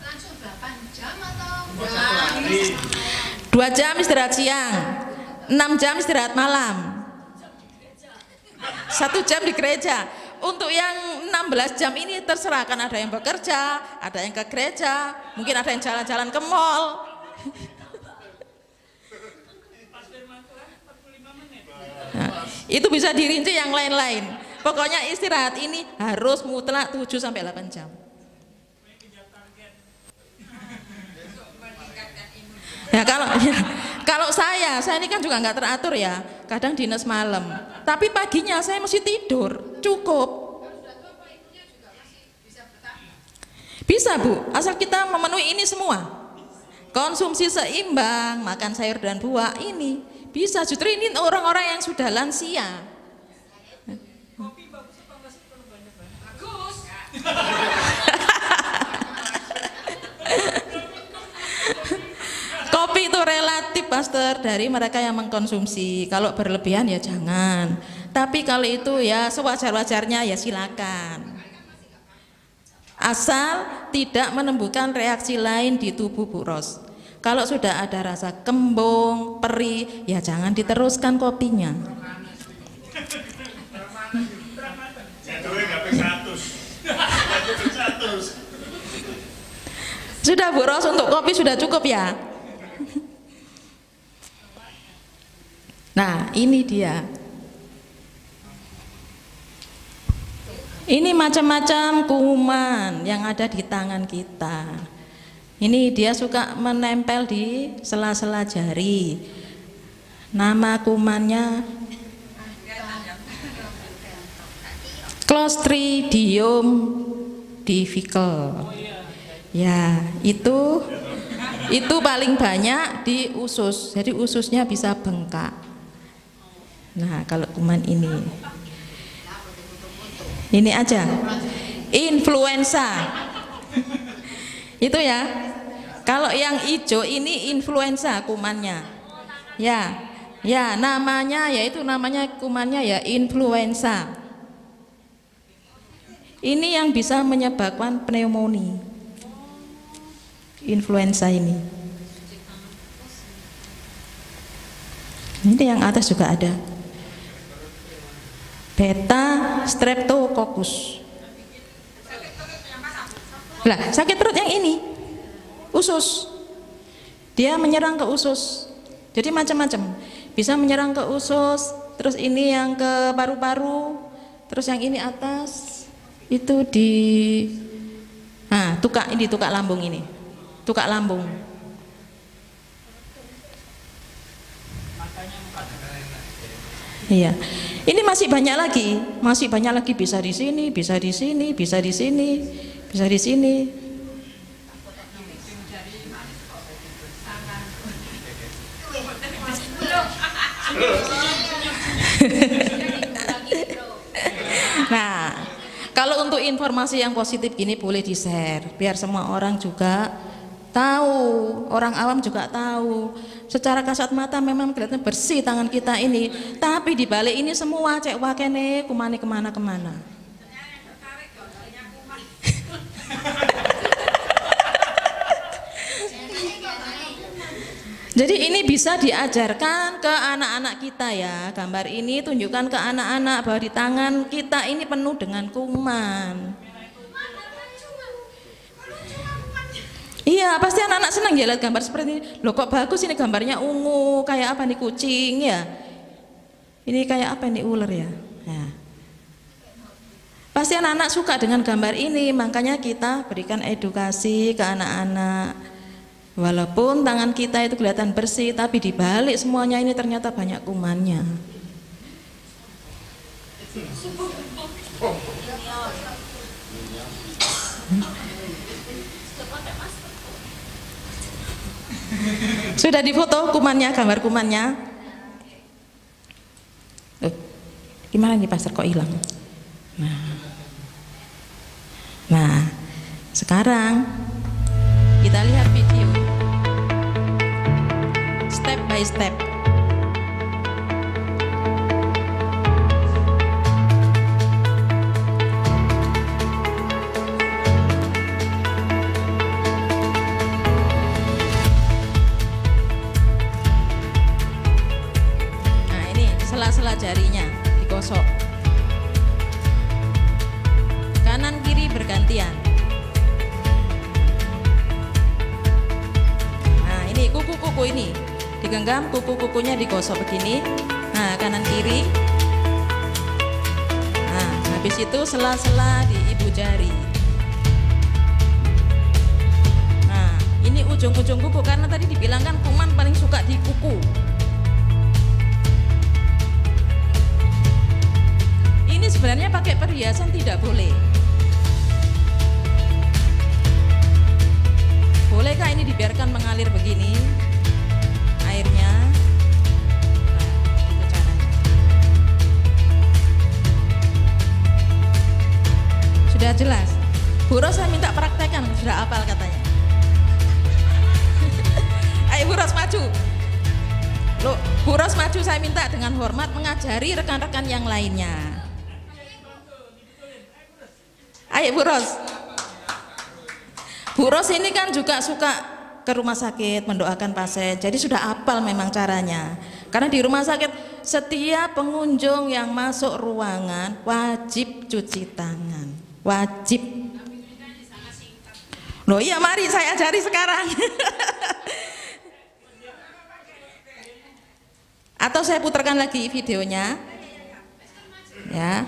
Langsung 8 jam atau 2 jam istirahat siang, 6 jam istirahat malam, 1 jam di gereja. Untuk yang 16 jam ini terserah, kan ada yang bekerja, ada yang ke gereja, mungkin ada yang jalan-jalan ke mall. Nah, itu bisa dirinci yang lain-lain. Pokoknya istirahat ini harus mutlak 7 sampai 8 jam. Ya kalau saya ini kan juga nggak teratur ya, kadang dinas malam, tapi paginya saya mesti tidur cukup. Bisa Bu, asal kita memenuhi ini semua, konsumsi seimbang, makan sayur dan buah, ini bisa. Justru ini orang-orang yang sudah lansia. Kopi bagus apa enggak sih kalau banyak-banyak? bagus? Kopi itu relatif, Pastor, dari mereka yang mengkonsumsi. Kalau berlebihan ya jangan. Tapi kalau itu ya sewajar-wajarnya ya silakan. Asal tidak menimbulkan reaksi lain di tubuh Bu Ros. Kalau sudah ada rasa kembung, perih, ya jangan diteruskan kopinya. Sudah Bu Ros, untuk kopi sudah cukup ya. Nah, ini dia. Ini macam-macam kuman yang ada di tangan kita. Ini dia suka menempel di sela-sela jari. Nama kumannya Clostridium difficile. Ya, itu paling banyak di usus. Jadi ususnya bisa bengkak. Nah, kalau kuman ini aja influenza itu ya. Kalau yang hijau ini influenza kumannya. Ya, namanya kumannya ya influenza. Ini yang bisa menyebabkan pneumonia. Influenza ini. Ini yang atas juga ada. Beta streptococcus. Lah, sakit perut yang ini usus. Dia menyerang ke usus. Jadi macam-macam. Bisa menyerang ke usus, terus ini yang ke paru-paru, terus yang ini atas itu di tukak lambung ini. Tukak lambung. Iya. Ini masih banyak lagi, bisa di sini, bisa di sini, bisa di sini, bisa di sini. Nah, kalau untuk informasi yang positif gini boleh di-share, biar semua orang juga tahu, orang awam juga tahu. Secara kasat mata memang kelihatan bersih tangan kita ini, tapi di balik ini semua cek wakene kumane kemana-kemana. Jadi ini bisa diajarkan ke anak-anak kita ya. Gambar ini tunjukkan ke anak-anak bahwa di tangan kita ini penuh dengan kuman. Iya, pasti anak-anak senang ya lihat gambar seperti ini. Loh kok bagus ini gambarnya ungu, kayak apa nih kucing ya? Ini kayak apa nih ular ya? Nah. Pasti anak-anak suka dengan gambar ini, makanya kita berikan edukasi ke anak-anak. Walaupun tangan kita itu kelihatan bersih, tapi di balik semuanya ini ternyata banyak kumannya. Sudah difoto kumannya, gambar kumannya? Gimana nih Pastor kok hilang? Nah, sekarang kita lihat video step by step. Nah, ini sela-sela jarinya digosok. Kanan kiri bergantian. Nah, ini kuku-kuku ini digenggam, kuku-kukunya digosok begini. Nah, kanan kiri. Nah, habis itu sela-sela di ibu jari. Nah, ini ujung-ujung kuku karena tadi dibilang kan kuman paling suka di kuku. Ini sebenarnya pakai perhiasan tidak boleh. Bolehkah ini dibiarkan mengalir begini airnya? Nah, itu caranya. Sudah jelas. Bu Ros saya minta praktekkan, sudah hafal katanya. Ayo Bu Ros maju. Loh, Bu Ros maju, saya minta dengan hormat mengajari rekan-rekan yang lainnya. Ayo Bu Ros. Bu Ros ini kan juga suka ke rumah sakit mendoakan pasien, jadi sudah hafal memang caranya. Karena di rumah sakit setiap pengunjung yang masuk ruangan wajib cuci tangan, wajib. Loh iya, mari saya ajari sekarang. Atau saya putarkan lagi videonya, ya.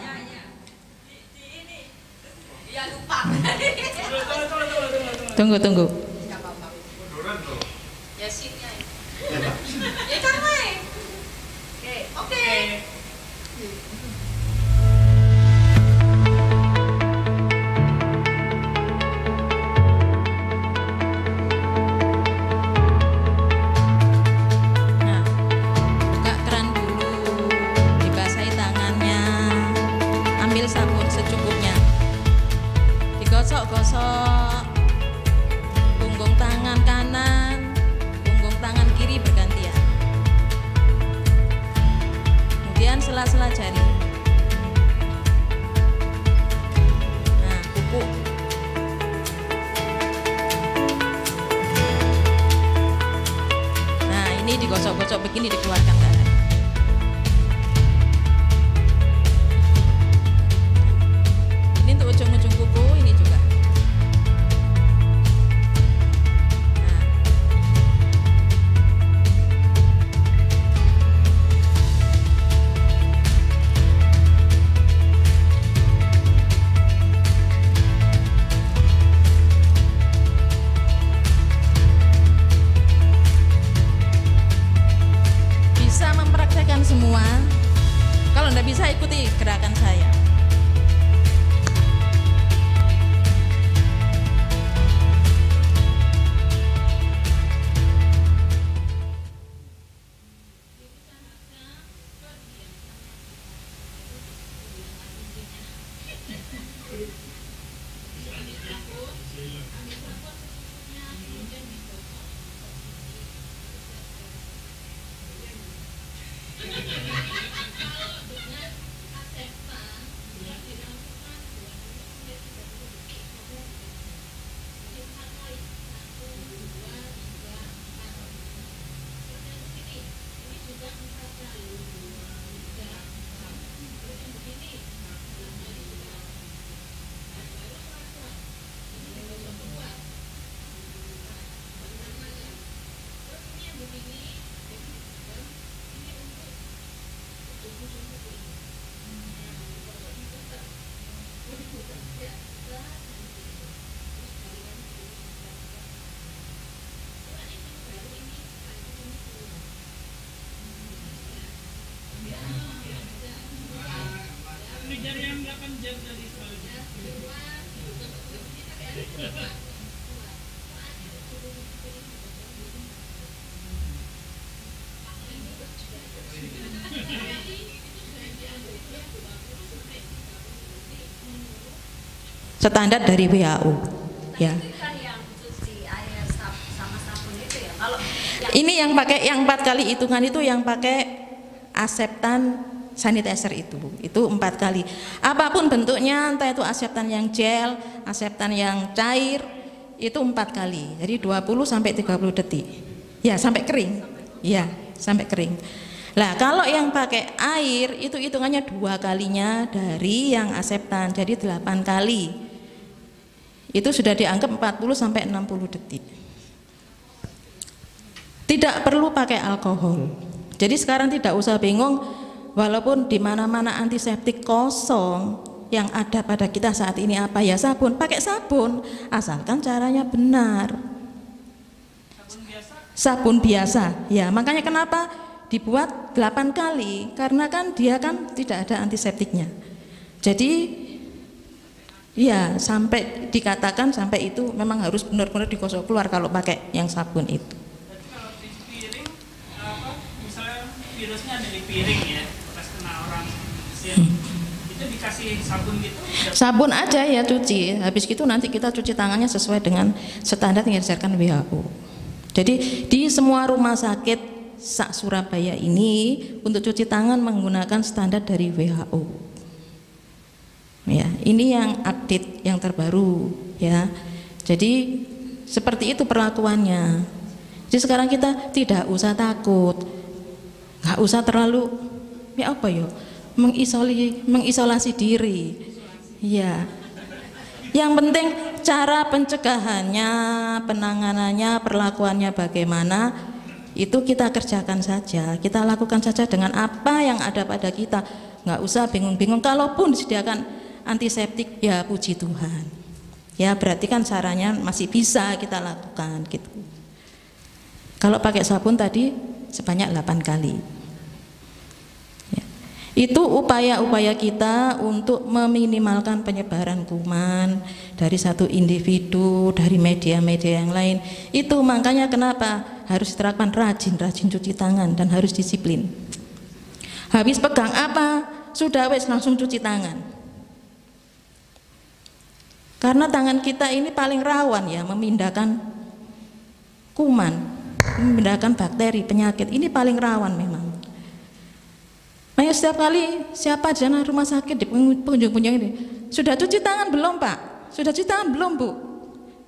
Tunggu. Ya sitnya. Ya kan weh. Oke. Nah, buka keran dulu, dibasahi tangannya, ambil sabun secukupnya, digosok-gosok punggung tangan kanan, punggung tangan kiri bergantian. Kemudian sela-sela jari. Nah, kuku. Nah, ini digosok-gosok begini, dikeluarkan darah. Ini untuk ujung-ujung kuku, ini juga. Bisa standar dari WHO. Ya. Ini yang pakai yang 4 kali hitungan itu yang pakai aseptan sanitizer itu 4 kali. Apapun bentuknya, entah itu aseptan yang gel, aseptan yang cair, itu 4 kali. Jadi 20 sampai 30 detik. Ya, sampai kering. Ya, sampai kering. Lah, kalau yang pakai air itu hitungannya 2 kalinya dari yang aseptan. Jadi 8 kali. Itu sudah dianggap 40 sampai 60 detik. Tidak perlu pakai alkohol. Jadi sekarang tidak usah bingung, walaupun di mana-mana antiseptik kosong, yang ada pada kita saat ini apa ya? Sabun. Pakai sabun, asalkan caranya benar. Sabun biasa. Ya, makanya kenapa dibuat 8 kali? Karena kan dia kan tidak ada antiseptiknya. Jadi ya, sampai dikatakan sampai itu memang harus benar-benar digosok keluar kalau pakai yang sabun itu. Virusnya ada di piring ya, bekas kena orang itu dikasih sabun gitu? Sabun aja ya, cuci. Habis itu nanti kita cuci tangannya sesuai dengan standar yang diajarkan WHO. Jadi di semua rumah sakit Surabaya ini untuk cuci tangan menggunakan standar dari WHO. Ya, ini yang update yang terbaru ya. Jadi seperti itu perlakuannya. Jadi sekarang kita tidak usah takut. Nggak usah terlalu ya apa ya mengisolasi diri ya. Yang penting cara pencegahannya, penanganannya, perlakuannya bagaimana itu kita kerjakan saja, kita lakukan saja dengan apa yang ada pada kita. Nggak usah bingung-bingung. Kalaupun disediakan antiseptik ya puji Tuhan ya, berarti kan caranya masih bisa kita lakukan gitu. Kalau pakai sabun tadi sebanyak 8 kali. Ya. Itu upaya-upaya kita untuk meminimalkan penyebaran kuman dari satu individu, dari media-media yang lain. Itu makanya kenapa harus diterapkan rajin-rajin cuci tangan dan harus disiplin. Habis pegang apa, sudah wes langsung cuci tangan. Karena tangan kita ini paling rawan ya memindahkan kuman, memindahkan bakteri, penyakit. Ini paling rawan memang. Makanya setiap kali siapa aja rumah sakit di pengunjung-pengunjung ini, sudah cuci tangan belum Pak? Sudah cuci tangan belum Bu?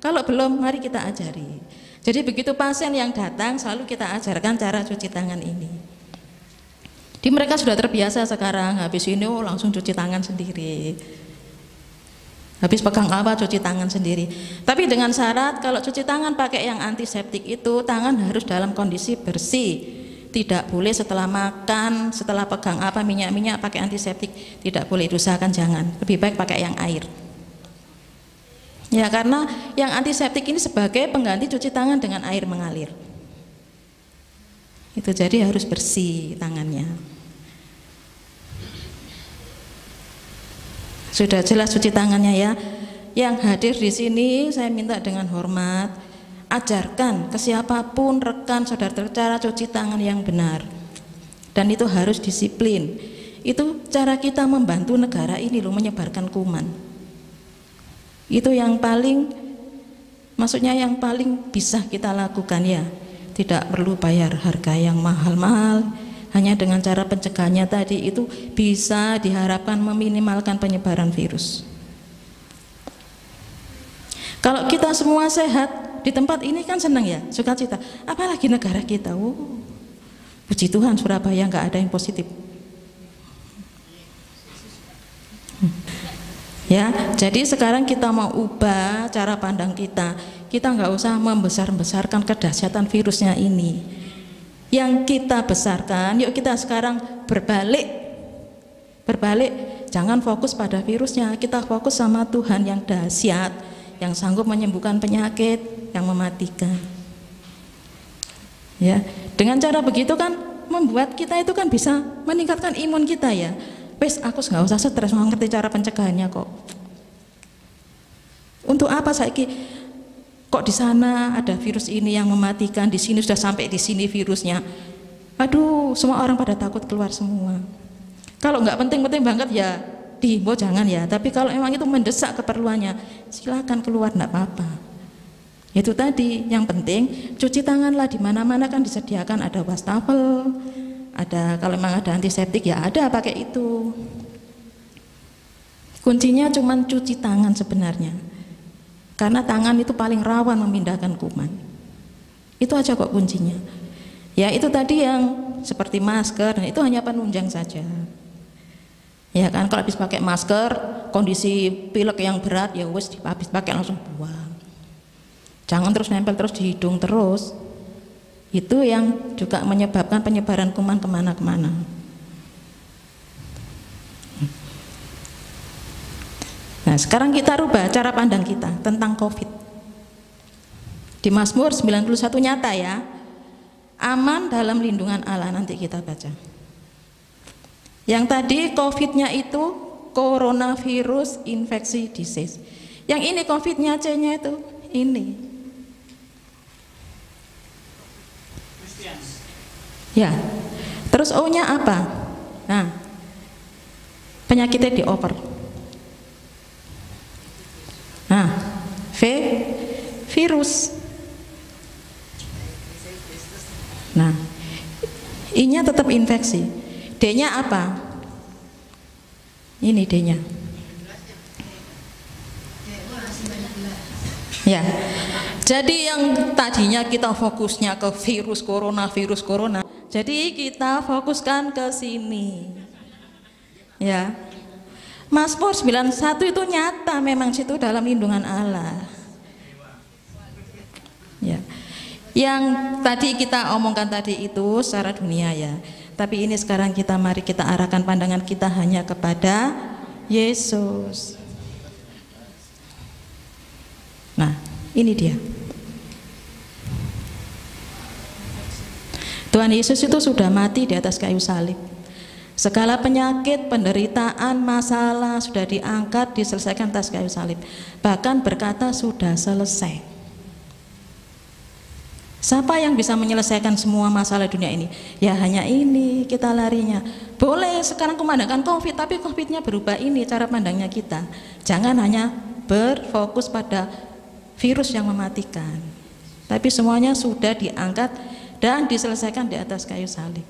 Kalau belum, mari kita ajari. Jadi begitu pasien yang datang selalu kita ajarkan cara cuci tangan ini. Di mereka sudah terbiasa sekarang, habis ini langsung cuci tangan sendiri. Habis pegang apa cuci tangan sendiri. Tapi dengan syarat kalau cuci tangan pakai yang antiseptik itu tangan harus dalam kondisi bersih. Tidak boleh setelah makan, setelah pegang apa minyak-minyak pakai antiseptik, tidak boleh, diusahakan jangan. Lebih baik pakai yang air. Ya, karena yang antiseptik ini sebagai pengganti cuci tangan dengan air mengalir. Itu jadi harus bersih tangannya. Sudah jelas cuci tangannya ya. Yang hadir di sini saya minta dengan hormat, ajarkan ke siapapun rekan saudara cara cuci tangan yang benar. Dan itu harus disiplin. Itu cara kita membantu negara ini loh menyebarkan kuman. Itu yang paling, maksudnya yang paling bisa kita lakukan ya. Tidak perlu bayar harga yang mahal-mahal. Hanya dengan cara pencegahannya tadi itu bisa diharapkan meminimalkan penyebaran virus. Kalau kita semua sehat di tempat ini kan senang ya, sukacita. Apalagi negara kita, puji Tuhan Surabaya nggak ada yang positif. Ya, jadi sekarang kita mau ubah cara pandang kita. Kita nggak usah membesar-besarkan kedahsyatan virusnya ini. Yang kita besarkan, yuk kita sekarang berbalik, jangan fokus pada virusnya, kita fokus sama Tuhan yang dahsyat, yang sanggup menyembuhkan penyakit, yang mematikan. Ya, dengan cara begitu kan membuat kita itu kan bisa meningkatkan imun kita ya. Wes, aku nggak usah stres, ngerti cara pencegahannya kok. Untuk apa saiki? Kok di sana ada virus ini yang mematikan, di sini sudah sampai di sini virusnya. Aduh, semua orang pada takut keluar semua. Kalau nggak penting-penting banget ya dihimbau jangan ya, tapi kalau memang itu mendesak keperluannya, silakan keluar, enggak apa-apa. Itu tadi, yang penting cuci tanganlah, di mana-mana kan disediakan ada wastafel, ada kalau memang ada antiseptik ya ada pakai itu. Kuncinya cuma cuci tangan sebenarnya, karena tangan itu paling rawan memindahkan kuman. Itu aja kok kuncinya. Ya itu tadi yang seperti masker, itu hanya penunjang saja. Ya kan, kalau habis pakai masker, kondisi pilek yang berat ya wes habis pakai langsung buang. Jangan terus nempel terus di hidung terus. Itu yang juga menyebabkan penyebaran kuman kemana-kemana. Nah, sekarang kita rubah cara pandang kita tentang COVID. Di Mazmur 91 nyata ya, aman dalam lindungan Allah, nanti kita baca. Yang tadi COVID-nya itu coronavirus infeksi disease. Yang ini COVID-nya C-nya itu ini. Ya, terus O-nya apa? Nah, penyakitnya dioper. Nah, virus. Nah, I-nya tetap infeksi. D-nya apa? Ini D-nya. Ya. Jadi yang tadinya kita fokusnya ke virus corona, jadi kita fokuskan ke sini. Ya. Mazmur 91 itu nyata memang situ dalam lindungan Allah. Ya. Yang tadi kita omongkan tadi itu secara dunia ya. Tapi ini sekarang mari kita arahkan pandangan kita hanya kepada Yesus. Nah, ini dia. Tuhan Yesus itu sudah mati di atas kayu salib. Segala penyakit, penderitaan, masalah sudah diangkat, diselesaikan atas kayu salib. Bahkan berkata sudah selesai. Siapa yang bisa menyelesaikan semua masalah dunia ini? Ya hanya ini kita larinya. Boleh sekarang kumandangkan COVID, tapi COVID-nya berubah ini cara pandangnya kita. Jangan hanya berfokus pada virus yang mematikan. Tapi semuanya sudah diangkat dan diselesaikan di atas kayu salib.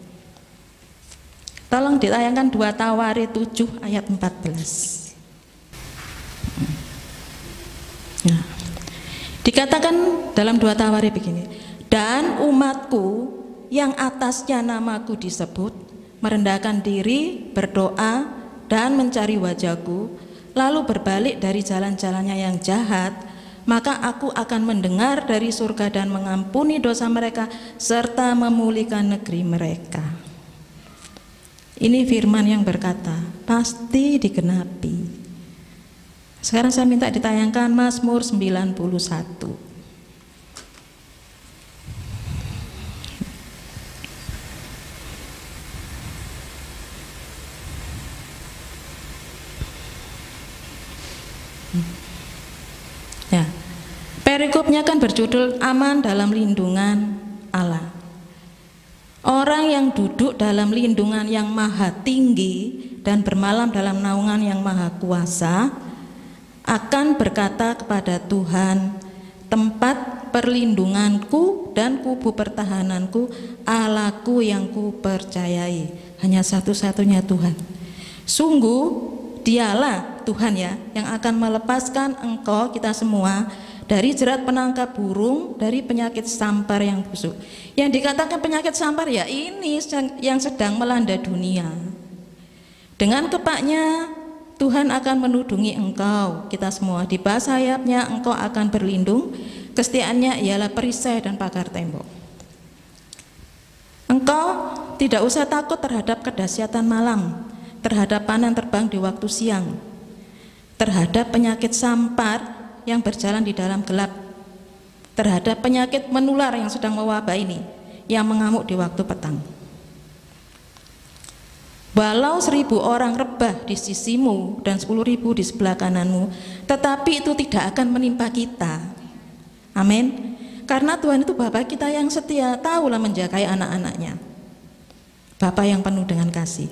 Tolong ditayangkan 2 Tawari 7 ayat 14. Nah, dikatakan dalam 2 Tawari begini, dan umatku yang atasnya namaku disebut merendahkan diri, berdoa dan mencari wajahku, lalu berbalik dari jalan-jalannya yang jahat, maka aku akan mendengar dari surga dan mengampuni dosa mereka serta memulihkan negeri mereka. Ini firman yang berkata pasti digenapi. Sekarang saya minta ditayangkan Mazmur 91. Ya. Perikopnya kan berjudul aman dalam lindungan Allah. Orang yang duduk dalam lindungan yang maha tinggi dan bermalam dalam naungan yang maha kuasa akan berkata kepada Tuhan, tempat perlindunganku dan kubu pertahananku, Allahku yang ku percayai. Hanya satu-satunya Tuhan. Sungguh dialah Tuhan ya yang akan melepaskan engkau, kita semua, dari jerat penangkap burung, dari penyakit sampar yang busuk. Yang dikatakan penyakit sampar ya ini yang sedang melanda dunia. Dengan kepaknya Tuhan akan menudungi engkau, kita semua. Di bawah sayapnya engkau akan berlindung, kesetiaannya ialah perisai dan pagar tembok. Engkau tidak usah takut terhadap kedahsyatan malam, terhadap panah terbang di waktu siang, terhadap penyakit sampar yang berjalan di dalam gelap, terhadap penyakit menular yang sedang mewabah ini, yang mengamuk di waktu petang. Walau 1000 orang rebah di sisimu dan 10.000 di sebelah kananmu, tetapi itu tidak akan menimpa kita. Amin. Karena Tuhan itu Bapa kita yang setia, tahulah menjagai anak-anaknya. Bapa yang penuh dengan kasih.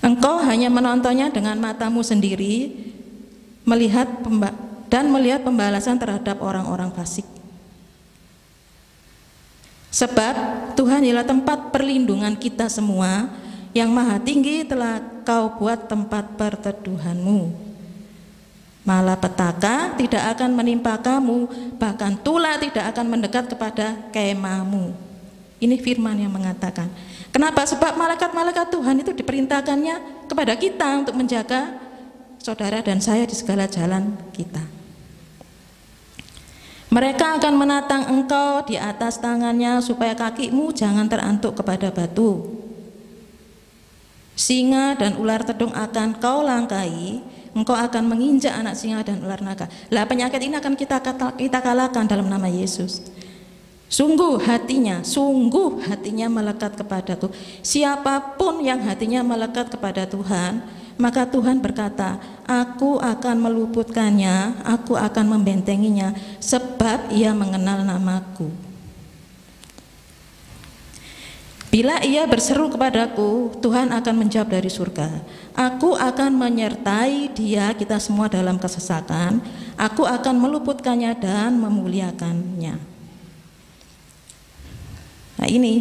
Engkau hanya menontonnya dengan matamu sendiri, melihat pembalasan terhadap orang-orang fasik. Sebab Tuhan ialah tempat perlindungan kita semua, yang maha tinggi telah kau buat tempat perteduhanmu. Malapetaka tidak akan menimpa kamu, bahkan tulah tidak akan mendekat kepada kemahmu. Ini firman yang mengatakan. Kenapa? Sebab malaikat-malaikat Tuhan itu diperintahkannya kepada kita untuk menjaga saudara dan saya di segala jalan kita. Mereka akan menatang engkau di atas tangannya supaya kakimu jangan terantuk kepada batu. Singa dan ular tedung akan kau langkai, engkau akan menginjak anak singa dan ular naga. Lah, penyakit ini akan kita kalahkan dalam nama Yesus. Sungguh hatinya melekat kepadaku. Siapapun yang hatinya melekat kepada Tuhan, maka Tuhan berkata, aku akan meluputkannya, aku akan membentenginya, sebab ia mengenal namaku. Bila ia berseru kepadaku, Tuhan akan menjawab dari surga. Aku akan menyertai dia, kita semua dalam kesesakan. Aku akan meluputkannya dan memuliakannya. Nah ini,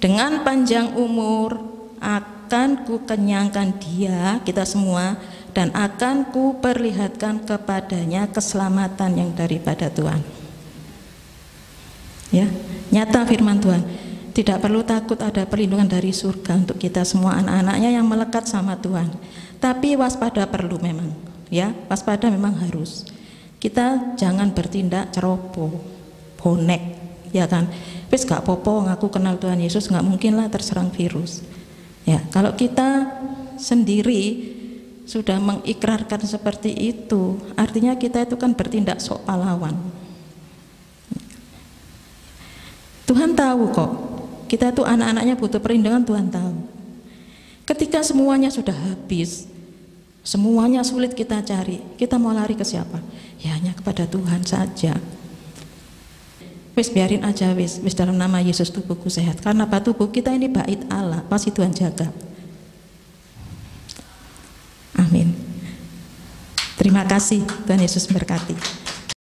dengan panjang umur akan ku kenyangkan dia, kita semua, dan akan ku perlihatkan kepadanya keselamatan yang daripada Tuhan. Ya, nyata firman Tuhan. Tidak perlu takut, ada perlindungan dari surga untuk kita semua anak-anaknya yang melekat sama Tuhan. Tapi waspada perlu memang, ya, waspada memang harus. Kita jangan bertindak ceroboh, bonek, ya kan? Wis gak popo, ngaku kenal Tuhan Yesus, nggak mungkin lah terserang virus. Ya, kalau kita sendiri sudah mengikrarkan seperti itu, artinya kita itu kan bertindak sok pahlawan. Tuhan tahu kok, kita tuh anak-anaknya butuh perlindungan, Tuhan tahu. Ketika semuanya sudah habis, semuanya sulit kita cari, kita mau lari ke siapa? Ya hanya kepada Tuhan saja. Wis biarin aja, wis dalam nama Yesus tubuhku sehat. Karena apa? Tubuh kita ini bait Allah, pasti Tuhan jaga. Amin. Terima kasih, Tuhan Yesus berkati.